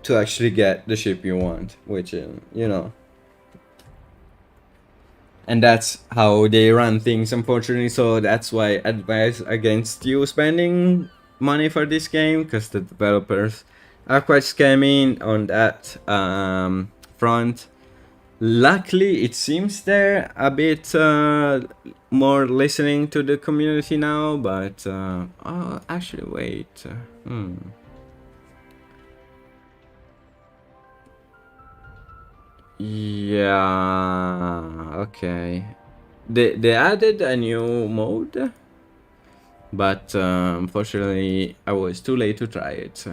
to actually get the ship you want, which you know. And that's how they run things, unfortunately. So that's why I advise against you spending money for this game, because the developers are quite scamming on that front. Luckily, it seems they're a bit more listening to the community now, but oh, actually, wait. Yeah, okay. They added a new mode, but unfortunately I was too late to try it.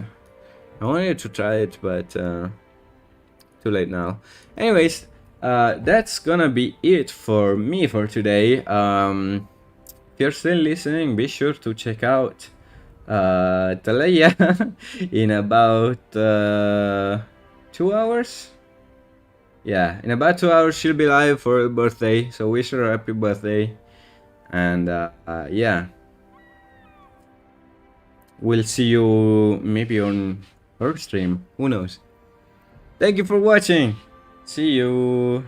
I wanted to try it, but too late now. Anyways, that's gonna be it for me for today. If you're still listening, be sure to check out Talaya in about 2 hours. Yeah, in about 2 hours she'll be live for her birthday, so wish her a happy birthday. And yeah, we'll see you maybe on her stream, who knows. Thank you for watching, see you.